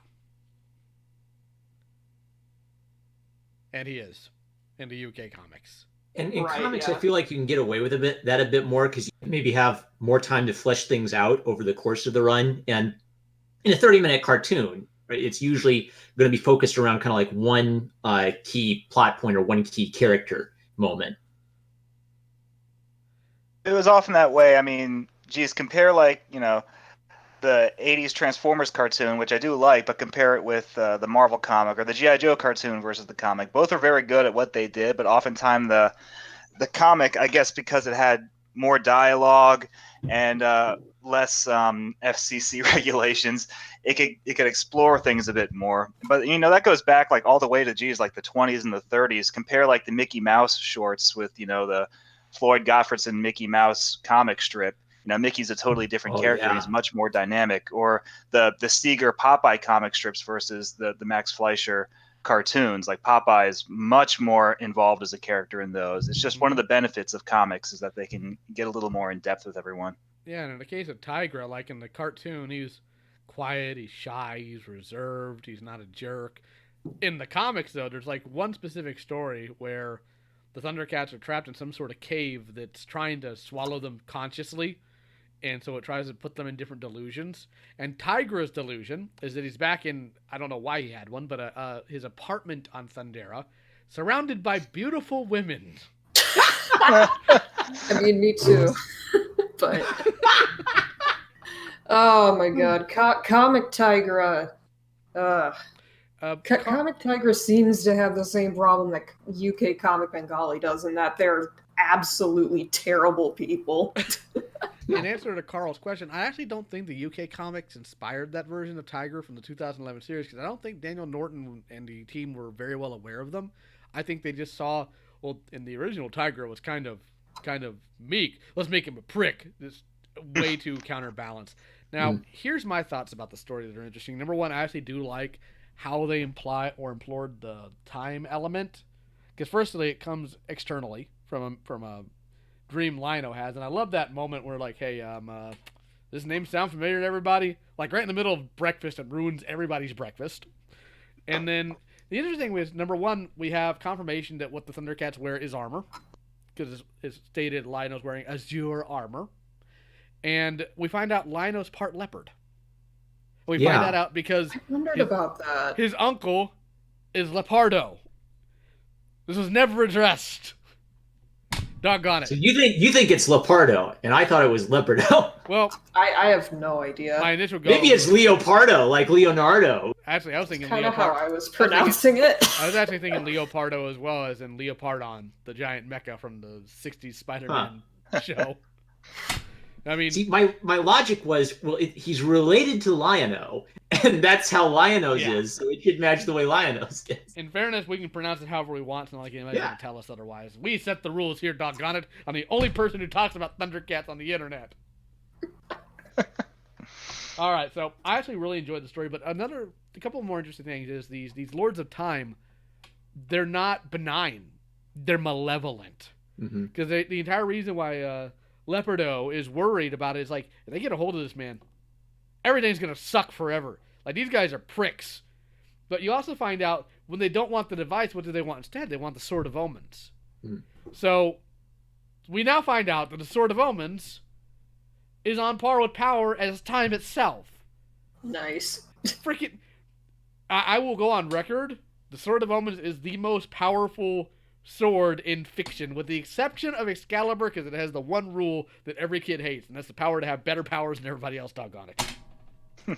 And he is in the UK comics. And in Right, comics, yeah. I feel like you can get away with a bit more because you maybe have more time to flesh things out over the course of the run. And in a 30-minute cartoon, right, it's usually going to be focused around kind of like one key plot point or one key character moment. It was often that way. I mean, geez, compare like, the 80s Transformers cartoon, which I do like, but compare it with the Marvel comic or the G.I. Joe cartoon versus the comic. Both are very good at what they did, but oftentimes the comic, I guess because it had more dialogue and less FCC regulations, it could explore things a bit more. But that goes back like all the way to like the 20s and the 30s. Compare like the Mickey Mouse shorts with the Floyd Gottfredson Mickey Mouse comic strip. Mickey's a totally different character. Yeah. And he's much more dynamic. Or the Steger Popeye comic strips versus the Max Fleischer cartoons. Like Popeye is much more involved as a character in those. It's just one of the benefits of comics is that they can get a little more in depth with everyone. Yeah, and in the case of Tigra, like in the cartoon, he's quiet, he's shy, he's reserved, he's not a jerk. In the comics, though, there's like one specific story where the Thundercats are trapped in some sort of cave that's trying to swallow them consciously. And so it tries to put them in different delusions. And Tigra's delusion is that he's back in, I don't know why he had one, but his apartment on Thunderra, surrounded by beautiful women. I mean, me too. But... oh my god. Comic Tigra. Comic Tigra seems to have the same problem that UK Comic Bengali does, in that they're absolutely terrible people. In answer to Carl's question, I actually don't think the UK comics inspired that version of Tiger from the 2011 series, because I don't think Daniel Norton and the team were very well aware of them. I think they just saw, well, in the original Tiger was kind of meek. Let's make him a prick. This way to counterbalance. Now, here's my thoughts about the story that are interesting. Number one, I actually do like how they imply or implored the time element, because firstly, it comes externally from a dream Lino has, and I love that moment where like, hey, this name sound familiar to everybody? Like right in the middle of breakfast, and ruins everybody's breakfast. And then the interesting thing was, number one, we have confirmation that what the Thundercats wear is armor, because it's stated Lino's wearing azure armor, and we find out Lino's part leopard. We find that out because I wondered about that. His uncle is Leopardo. This was never addressed. Doggone it. So you think it's Leopardo, and I thought it was Leopardo. Well, I have no idea. My initial goal maybe it's Leopardo, like Leonardo. Actually, I was thinking kind of how Leopardo. I was pronouncing it. I was actually thinking Leopardo as well, as in Leopardon, the giant mecha from the 60s Spider-Man show. I mean, see, my logic was, well, he's related to Lion-O, and that's how Lion-O's is, so it should match the way Lion-O's is. In fairness, we can pronounce it however we want, and like anybody's going to tell us otherwise. We set the rules here, doggone it. I'm the only person who talks about Thundercats on the internet. All right, so I actually really enjoyed the story, but a couple more interesting things is these Lords of Time, they're not benign. They're malevolent. Because the entire reason why Leopardo is worried about it is like, if they get a hold of this man, everything's going to suck forever. Like, these guys are pricks. But you also find out, when they don't want the device, what do they want instead? They want the Sword of Omens. So, we now find out that the Sword of Omens is on par with power as time itself. Nice. Freaking... I will go on record. The Sword of Omens is the most powerful sword in fiction, with the exception of Excalibur, because it has the one rule that every kid hates, and that's the power to have better powers than everybody else, doggone it.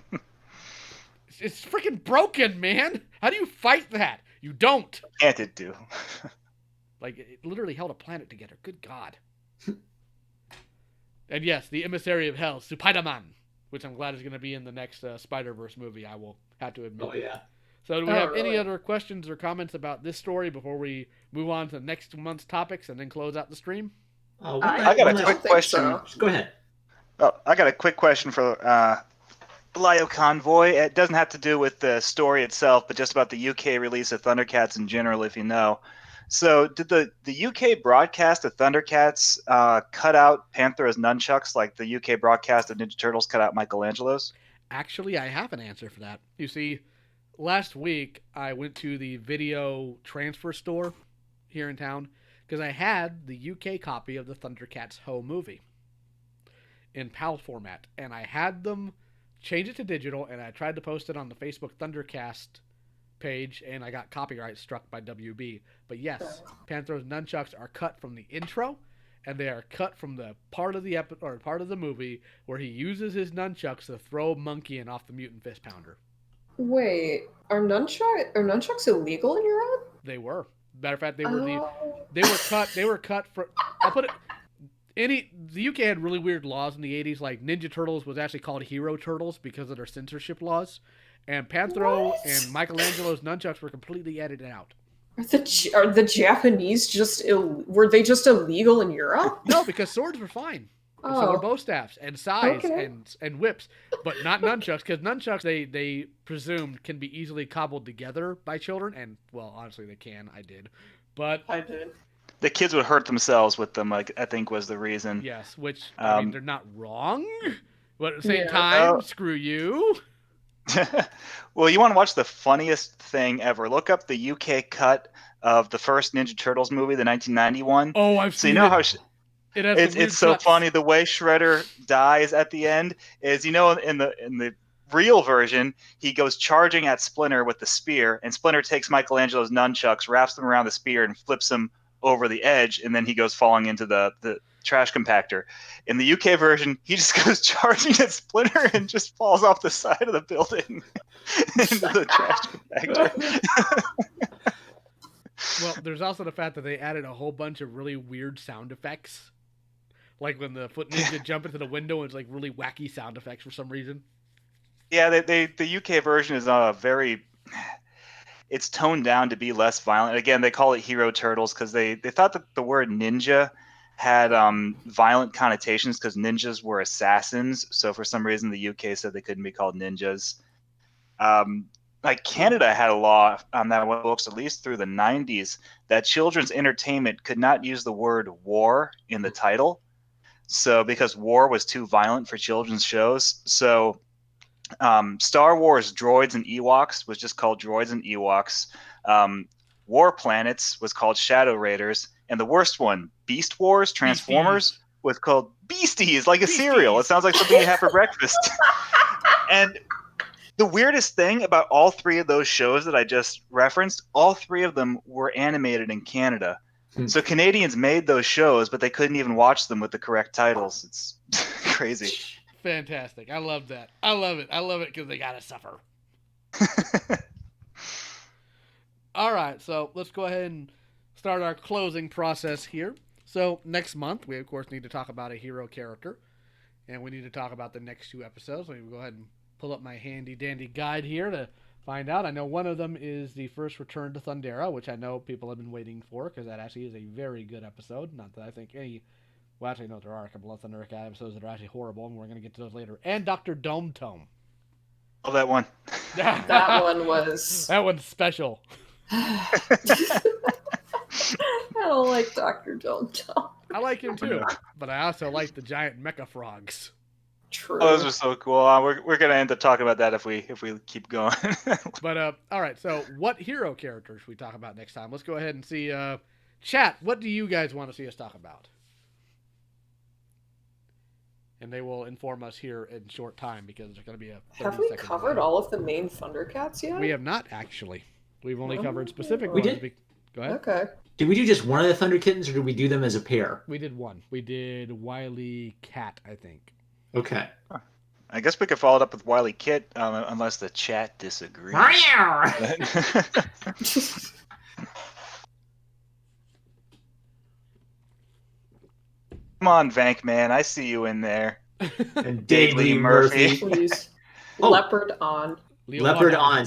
It's freaking broken, man. How do you fight that? You don't. Can't it do? Like, it literally held a planet together. Good God. And yes, the emissary of hell, Spider-Man, which I'm glad is going to be in the next Spider-Verse movie, I will have to admit. Oh, yeah. So do we have any other questions or comments about this story before we move on to next month's topics and then close out the stream? I got a quick question. So. Go ahead. Oh, I got a quick question for Lio Convoy. It doesn't have to do with the story itself, but just about the UK release of Thundercats in general, if you know. So, did the UK broadcast of Thundercats cut out Panthera's nunchucks like the UK broadcast of Ninja Turtles cut out Michelangelo's? Actually, I have an answer for that. You see, last week I went to the video transfer store here in town because I had the UK copy of the Thundercats Ho movie in PAL format, and I had them change it to digital, and I tried to post it on the Facebook Thundercast page, and I got copyright struck by WB. But yes, Panthera's nunchucks are cut from the intro, and they are cut from the part of the part of the movie where he uses his nunchucks to throw Monkey in off the mutant fist pounder. Wait, are nunchucks illegal in Europe? They were. Matter of fact, they were cut for. I'll put it. The UK had really weird laws in the 80s. Like Ninja Turtles was actually called Hero Turtles because of their censorship laws, and Panthro and Michelangelo's nunchucks were completely edited out. Are the Japanese were they just illegal in Europe? No, because swords were fine. And so were bow staffs and scythes and whips, but not nunchucks, because nunchucks they presumed can be easily cobbled together by children, and well, honestly they can. I did. The kids would hurt themselves with them, like I think was the reason. Yes, which I mean they're not wrong, but at the same time, screw you. Well, you want to watch the funniest thing ever? Look up the UK cut of the first Ninja Turtles movie, the 1991. Oh, I've seen it. So you know it. How it's so funny. The way Shredder dies at the end is, in the real version, he goes charging at Splinter with the spear, and Splinter takes Michelangelo's nunchucks, wraps them around the spear, and flips him over the edge, and then he goes falling into the trash compactor. In the UK version, he just goes charging at Splinter and just falls off the side of the building into the trash compactor. Well, there's also the fact that they added a whole bunch of really weird sound effects. Like when the Foot Ninja jump into the window, and it's like really wacky sound effects for some reason. Yeah, the UK version is it's toned down to be less violent. Again, they call it Hero Turtles because they thought that the word ninja had violent connotations because ninjas were assassins. So for some reason, the UK said they couldn't be called ninjas. Like Canada had a law on that one books, at least through the 90s, that children's entertainment could not use the word war in the title. So because war was too violent for children's shows. So Star Wars Droids and Ewoks was just called Droids and Ewoks. War Planets was called Shadow Raiders. And the worst one, Beast Wars Transformers, was called Beasties, like a cereal. It sounds like something you have for breakfast. And the weirdest thing about all three of those shows that I just referenced, all three of them were animated in Canada. So Canadians made those shows, but they couldn't even watch them with the correct titles. It's crazy. Fantastic. I love that. I love it. I love it because they gotta suffer. All right, so let's go ahead and start our closing process here. So next month, we of course need to talk about a hero character, and we need to talk about the next two episodes. So we go ahead and pull up my handy dandy guide here to find out. I know one of them is the first return to Thundera, which I know people have been waiting for because that actually is a very good episode. Not that I think any. Well, actually, no, there are a couple of ThunderCast episodes that are actually horrible, and we're going to get to those later. And Dr. Dome Tome. Oh, that one. That one was... That one's special. I don't like Dr. Dome Tome. I like him too, but I also like the giant mecha frogs. True. Oh, those are so cool. We're going to end up talking about that if we keep going. But, all right, so what hero characters should we talk about next time? Let's go ahead and see. Chat, what do you guys want to see us talk about? And they will inform us here in short time because there's going to be a 30 Have we second covered delay. all of the main Thundercats yet? We have not, actually. We've only covered specific We ones. did? Go ahead. Okay. Did we do just one of the Thunder Kittens, or did we do them as a pair? We did one. We did Wily Cat, I think. Okay. I guess we could follow it up with Wily Kit, unless the chat disagrees. Come on, Vank man, I see you in there. And Daily Murphy. Please. Oh. Leopard on. Leopard on.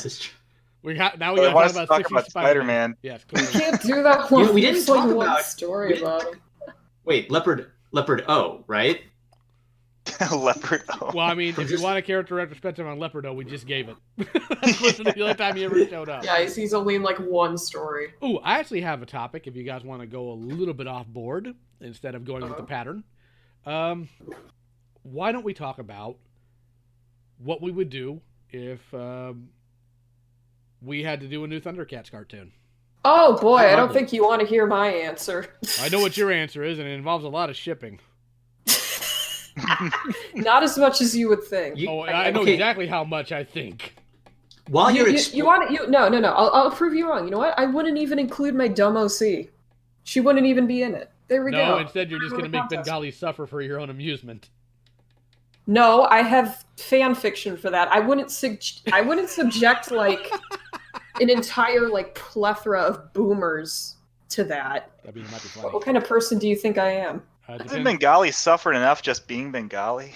We got I to want us talk to about talk about Spider-Man. Yes, You clearly. can't do that one. We didn't There's like talk one about- story about him. Wait, Leopard O, right? Leopard. Oh. Well, I mean, From if you just- want a character retrospective on Leopardo, we just gave it. That's literally the only time he ever showed up. Yeah, he's only in like one story. Ooh, I actually have a topic if you guys want to go a little bit off board instead of going with the pattern. Why don't we talk about what we would do if we had to do a new Thundercats cartoon? Oh boy, I don't love it. think you want to hear my answer. I know what your answer is, and it involves a lot of shipping. Not as much as you would think. I know okay. exactly how much I think. While You, you're you, exploring, you want it? No. I'll prove you wrong. You know what? I wouldn't even include my dumb OC. She wouldn't even be in it. There we No, go. instead you're just going to make Contest. Bengali suffer for your own amusement. No, I have fan fiction for that. I wouldn't subject like an entire like plethora of boomers to that. That might be funny. What kind of person do you think I am? Isn't Bengali suffered enough just being Bengali?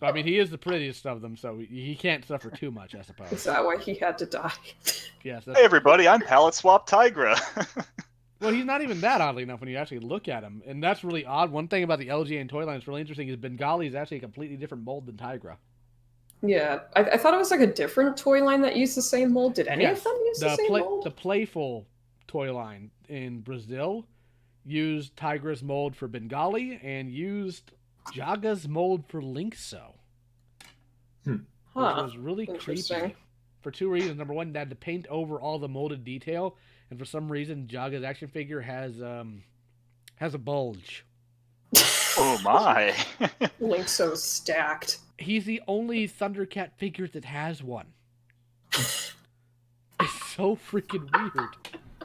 I mean, he is the prettiest of them, so he can't suffer too much, I Is suppose. that why he had to die? Yes. Hey everybody, I'm Palette Swap Tigra. Well, he's not even that, oddly enough, when you actually look at him. And that's really odd. One thing about the LGN toy line that's really interesting is Bengali is actually a completely different mold than Tigra. Yeah, I thought it was like a different toy line that used the same mold. Did any of them use the same mold? The Playful toy line in Brazil used Tigra's mold for Bengali and used Jaga's mold for Linkso. Which was really Interesting. creepy. For two reasons. Number one, they had to paint over all the molded detail, and for some reason, Jaga's action figure has a bulge. Oh my. Link's so stacked. He's the only Thundercat figure that has one. It's so freaking weird.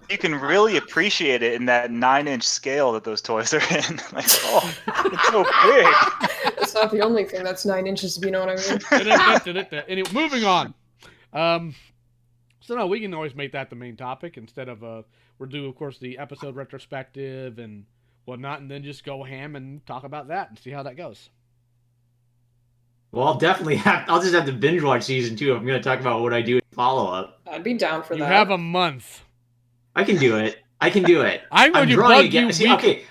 You can really appreciate it in that 9-inch scale that those toys are in. Like, oh, it's so big. It's not the only thing that's 9 inches, if you know what I mean. Anyway, moving on. So no, we can always make that the main topic instead of we'll do, of course, the episode retrospective and whatnot, and then just go ham and talk about that and see how that goes. well, I'll just have to binge watch season 2 if I'm going to talk about what I do in follow up. I'd be down for You that. have a month. I can do it. I'm going to drawing bug again. you. See, okay,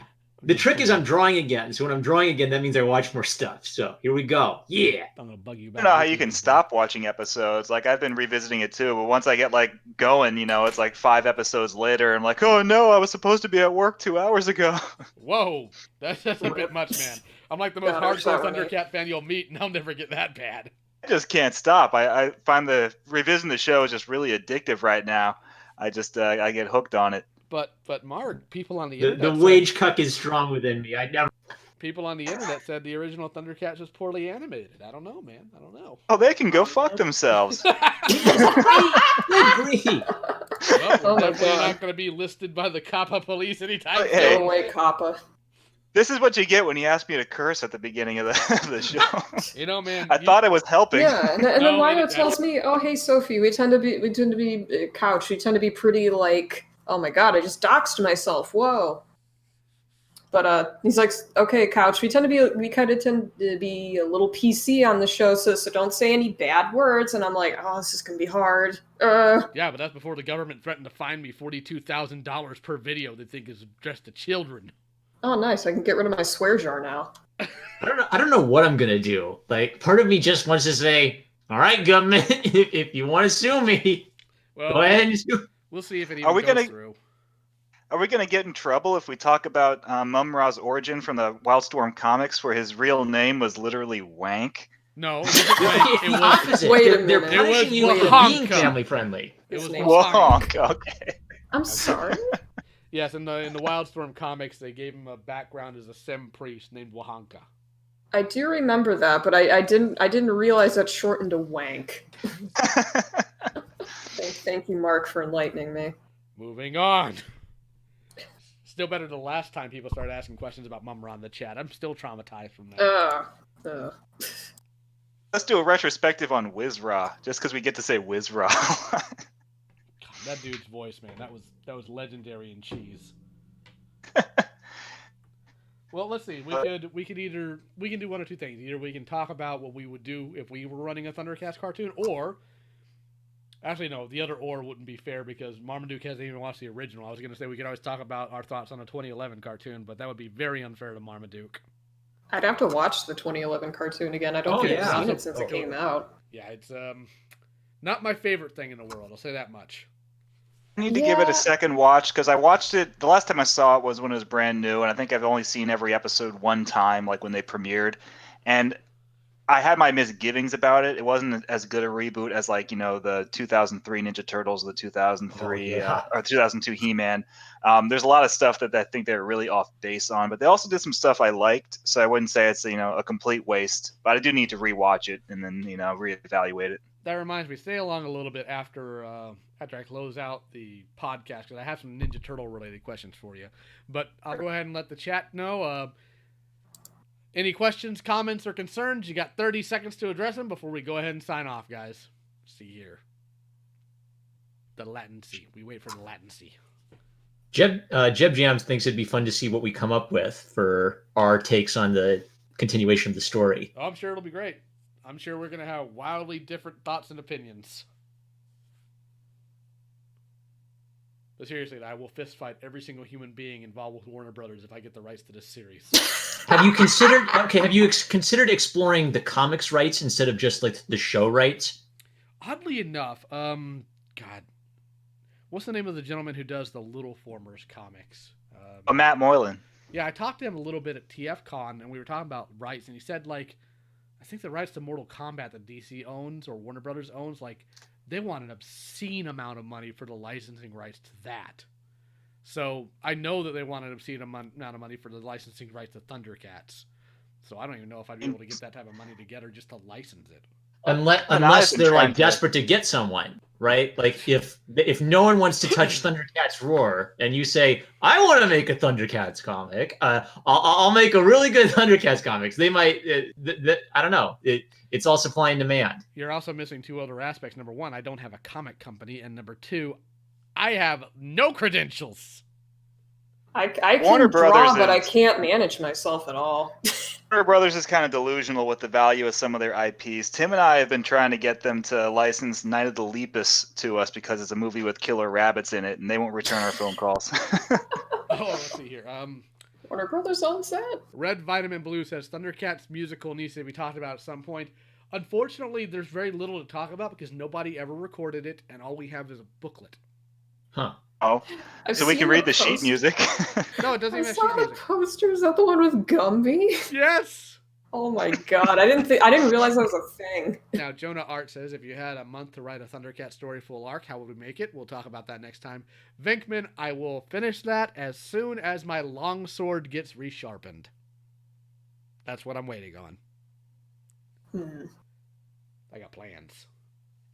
the trick is I'm drawing again. So when I'm drawing again, that means I watch more stuff. So here we go. Yeah. I'm going to bug you I back. don't know how you can stop watching episodes. Like, I've been revisiting it too, but once I get like going, it's like 5 episodes later. I'm like, oh no, I was supposed to be at work 2 hours ago. Whoa, that's a bit much, man. I'm like the most God, I wish hardcore that were me. Thundercat fan you'll meet, and I'll never get that bad. I just can't stop. I find the revisiting the show is just really addictive right now. I just I get hooked on it. But Mark, people on the The internet wage cuck is strong within me. people on the internet said the original Thundercats was poorly animated. I don't know, man. I don't know. Oh, they can go fuck themselves. I agree. Well, Oh we're my definitely God. not going to be listed by the Kappa police anytime Hey. soon. Go away, Kappa. This is what you get when you ask me to curse at the beginning of the show. You know, man. I thought I was helping. Yeah, and then No, Lionel it- tells me, "Oh, hey, Sophie, we tend to be couch. We tend to be pretty like, oh my god, I just doxed myself. Whoa." But he's like, "Okay, couch. We kind of tend to be a little PC on the show, so don't say any bad words." And I'm like, "Oh, this is gonna be hard." Yeah, but that's before the government threatened to fine me $42,000 per video they think is addressed to children. Oh, nice. I can get rid of my swear jar now. I don't know what I'm gonna do. Like, part of me just wants to say, "All right, government, if you want to sue me, Well, go ahead and sue." we'll see if it Are even we goes gonna- through. Are we going to get in trouble if we talk about Mum-Ra's origin from the Wildstorm comics where his real name was literally Wank? No, It's it the was opposite. Wait a They're minute. It punishing was you for Wahonka. being family friendly. it was His name's Wahonka. Wank, okay. I'm sorry. Yes, in the Wildstorm comics, they gave him a background as a Sem priest named Wahonka. I do remember that, but I didn't realize that shortened to wank. Thank you, Mark, for enlightening me. Moving on. Still better than the last time people started asking questions about Mumra in the chat. I'm still traumatized from that. Let's do a retrospective on Wizra, just because we get to say Wizra. God, that dude's voice, man, that was legendary in cheese. Well, let's see. We can do one or two things. Either we can talk about what we would do if we were running a ThunderCast cartoon, or Actually, no, the other or wouldn't be fair because Marmaduke hasn't even watched the original. I was going to say we could always talk about our thoughts on a 2011 cartoon, but that would be very unfair to Marmaduke. I'd have to watch the 2011 cartoon again. I don't Oh, think yeah. I've seen it since it came out. Yeah, it's not my favorite thing in the world. I'll say that much. I need to give it a second watch because I watched it. The last time I saw it was when it was brand new, and I think I've only seen every episode one time, like when they premiered. And I had my misgivings about it. It wasn't as good a reboot as like the 2003 Ninja Turtles, the 2003 or 2002 He-Man. There's a lot of stuff that I think they're really off base on, but they also did some stuff I liked. So I wouldn't say it's a complete waste, but I do need to rewatch it and then reevaluate it. That reminds me, stay along a little bit after I close out the podcast because I have some Ninja Turtle related questions for you. But I'll go ahead and let the chat know. Any questions, comments, or concerns? You got 30 seconds to address them before we go ahead and sign off, guys. See here. The latency. We wait for the latency. Jeb Jams thinks it'd be fun to see what we come up with for our takes on the continuation of the story. Oh, I'm sure it'll be great. I'm sure we're going to have wildly different thoughts and opinions. But seriously, I will fist fight every single human being involved with Warner Brothers if I get the rights to this series. Have you considered exploring the comics rights instead of just like the show rights? Oddly enough, God, what's the name of the gentleman who does the Little Formers comics? Matt Moylan. Yeah, I talked to him a little bit at TFCon, and we were talking about rights, and he said, like, I think the rights to Mortal Kombat that DC owns or Warner Brothers owns, like, they want an obscene amount of money for the licensing rights to that. So I know that they want an obscene amount of money for the licensing rights to ThunderCats. So I don't even know if I'd be able to get that type of money together just to license it. Unless they're like desperate to get someone, right? Like if no one wants to touch Thundercats Roar, and you say, "I want to make a Thundercats comic," I'll make a really good Thundercats comics. They might, I don't know. It's all supply and demand. You're also missing two other aspects. Number one, I don't have a comic company, and number two, I have no credentials. I can draw, but I can't manage myself at all. Warner Brothers is kind of delusional with the value of some of their IPs. Tim and I have been trying to get them to license Night of the Lepus to us because it's a movie with killer rabbits in it, and they won't return our phone calls. Let's see here. Warner Brothers owns that? Red Vitamin Blue says Thundercats musical needs to be talked about at some point. Unfortunately, there's very little to talk about because nobody ever recorded it, and all we have is a booklet. Huh. Oh, so we can read the sheet music. No, it doesn't even have sheet music. I saw the poster. Is that the one with Gumby? Yes. Oh my god! I didn't realize that was a thing. Now, Jonah Art says, if you had a month to write a Thundercat story full arc, how would we make it? We'll talk about that next time. Venkman, I will finish that as soon as my longsword gets resharpened. That's what I'm waiting on. I got plans.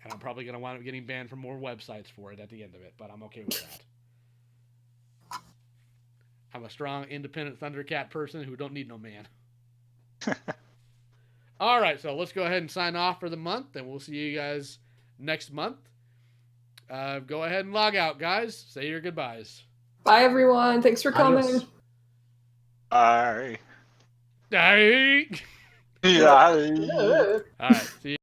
And I'm probably going to wind up getting banned from more websites for it at the end of it, but I'm okay with that. I'm a strong, independent Thundercat person who don't need no man. All right, so let's go ahead and sign off for the month, and we'll see you guys next month. Go ahead and log out, guys. Say your goodbyes. Bye, everyone. Thanks for coming. Bye. Bye. Yeah. All right, see you.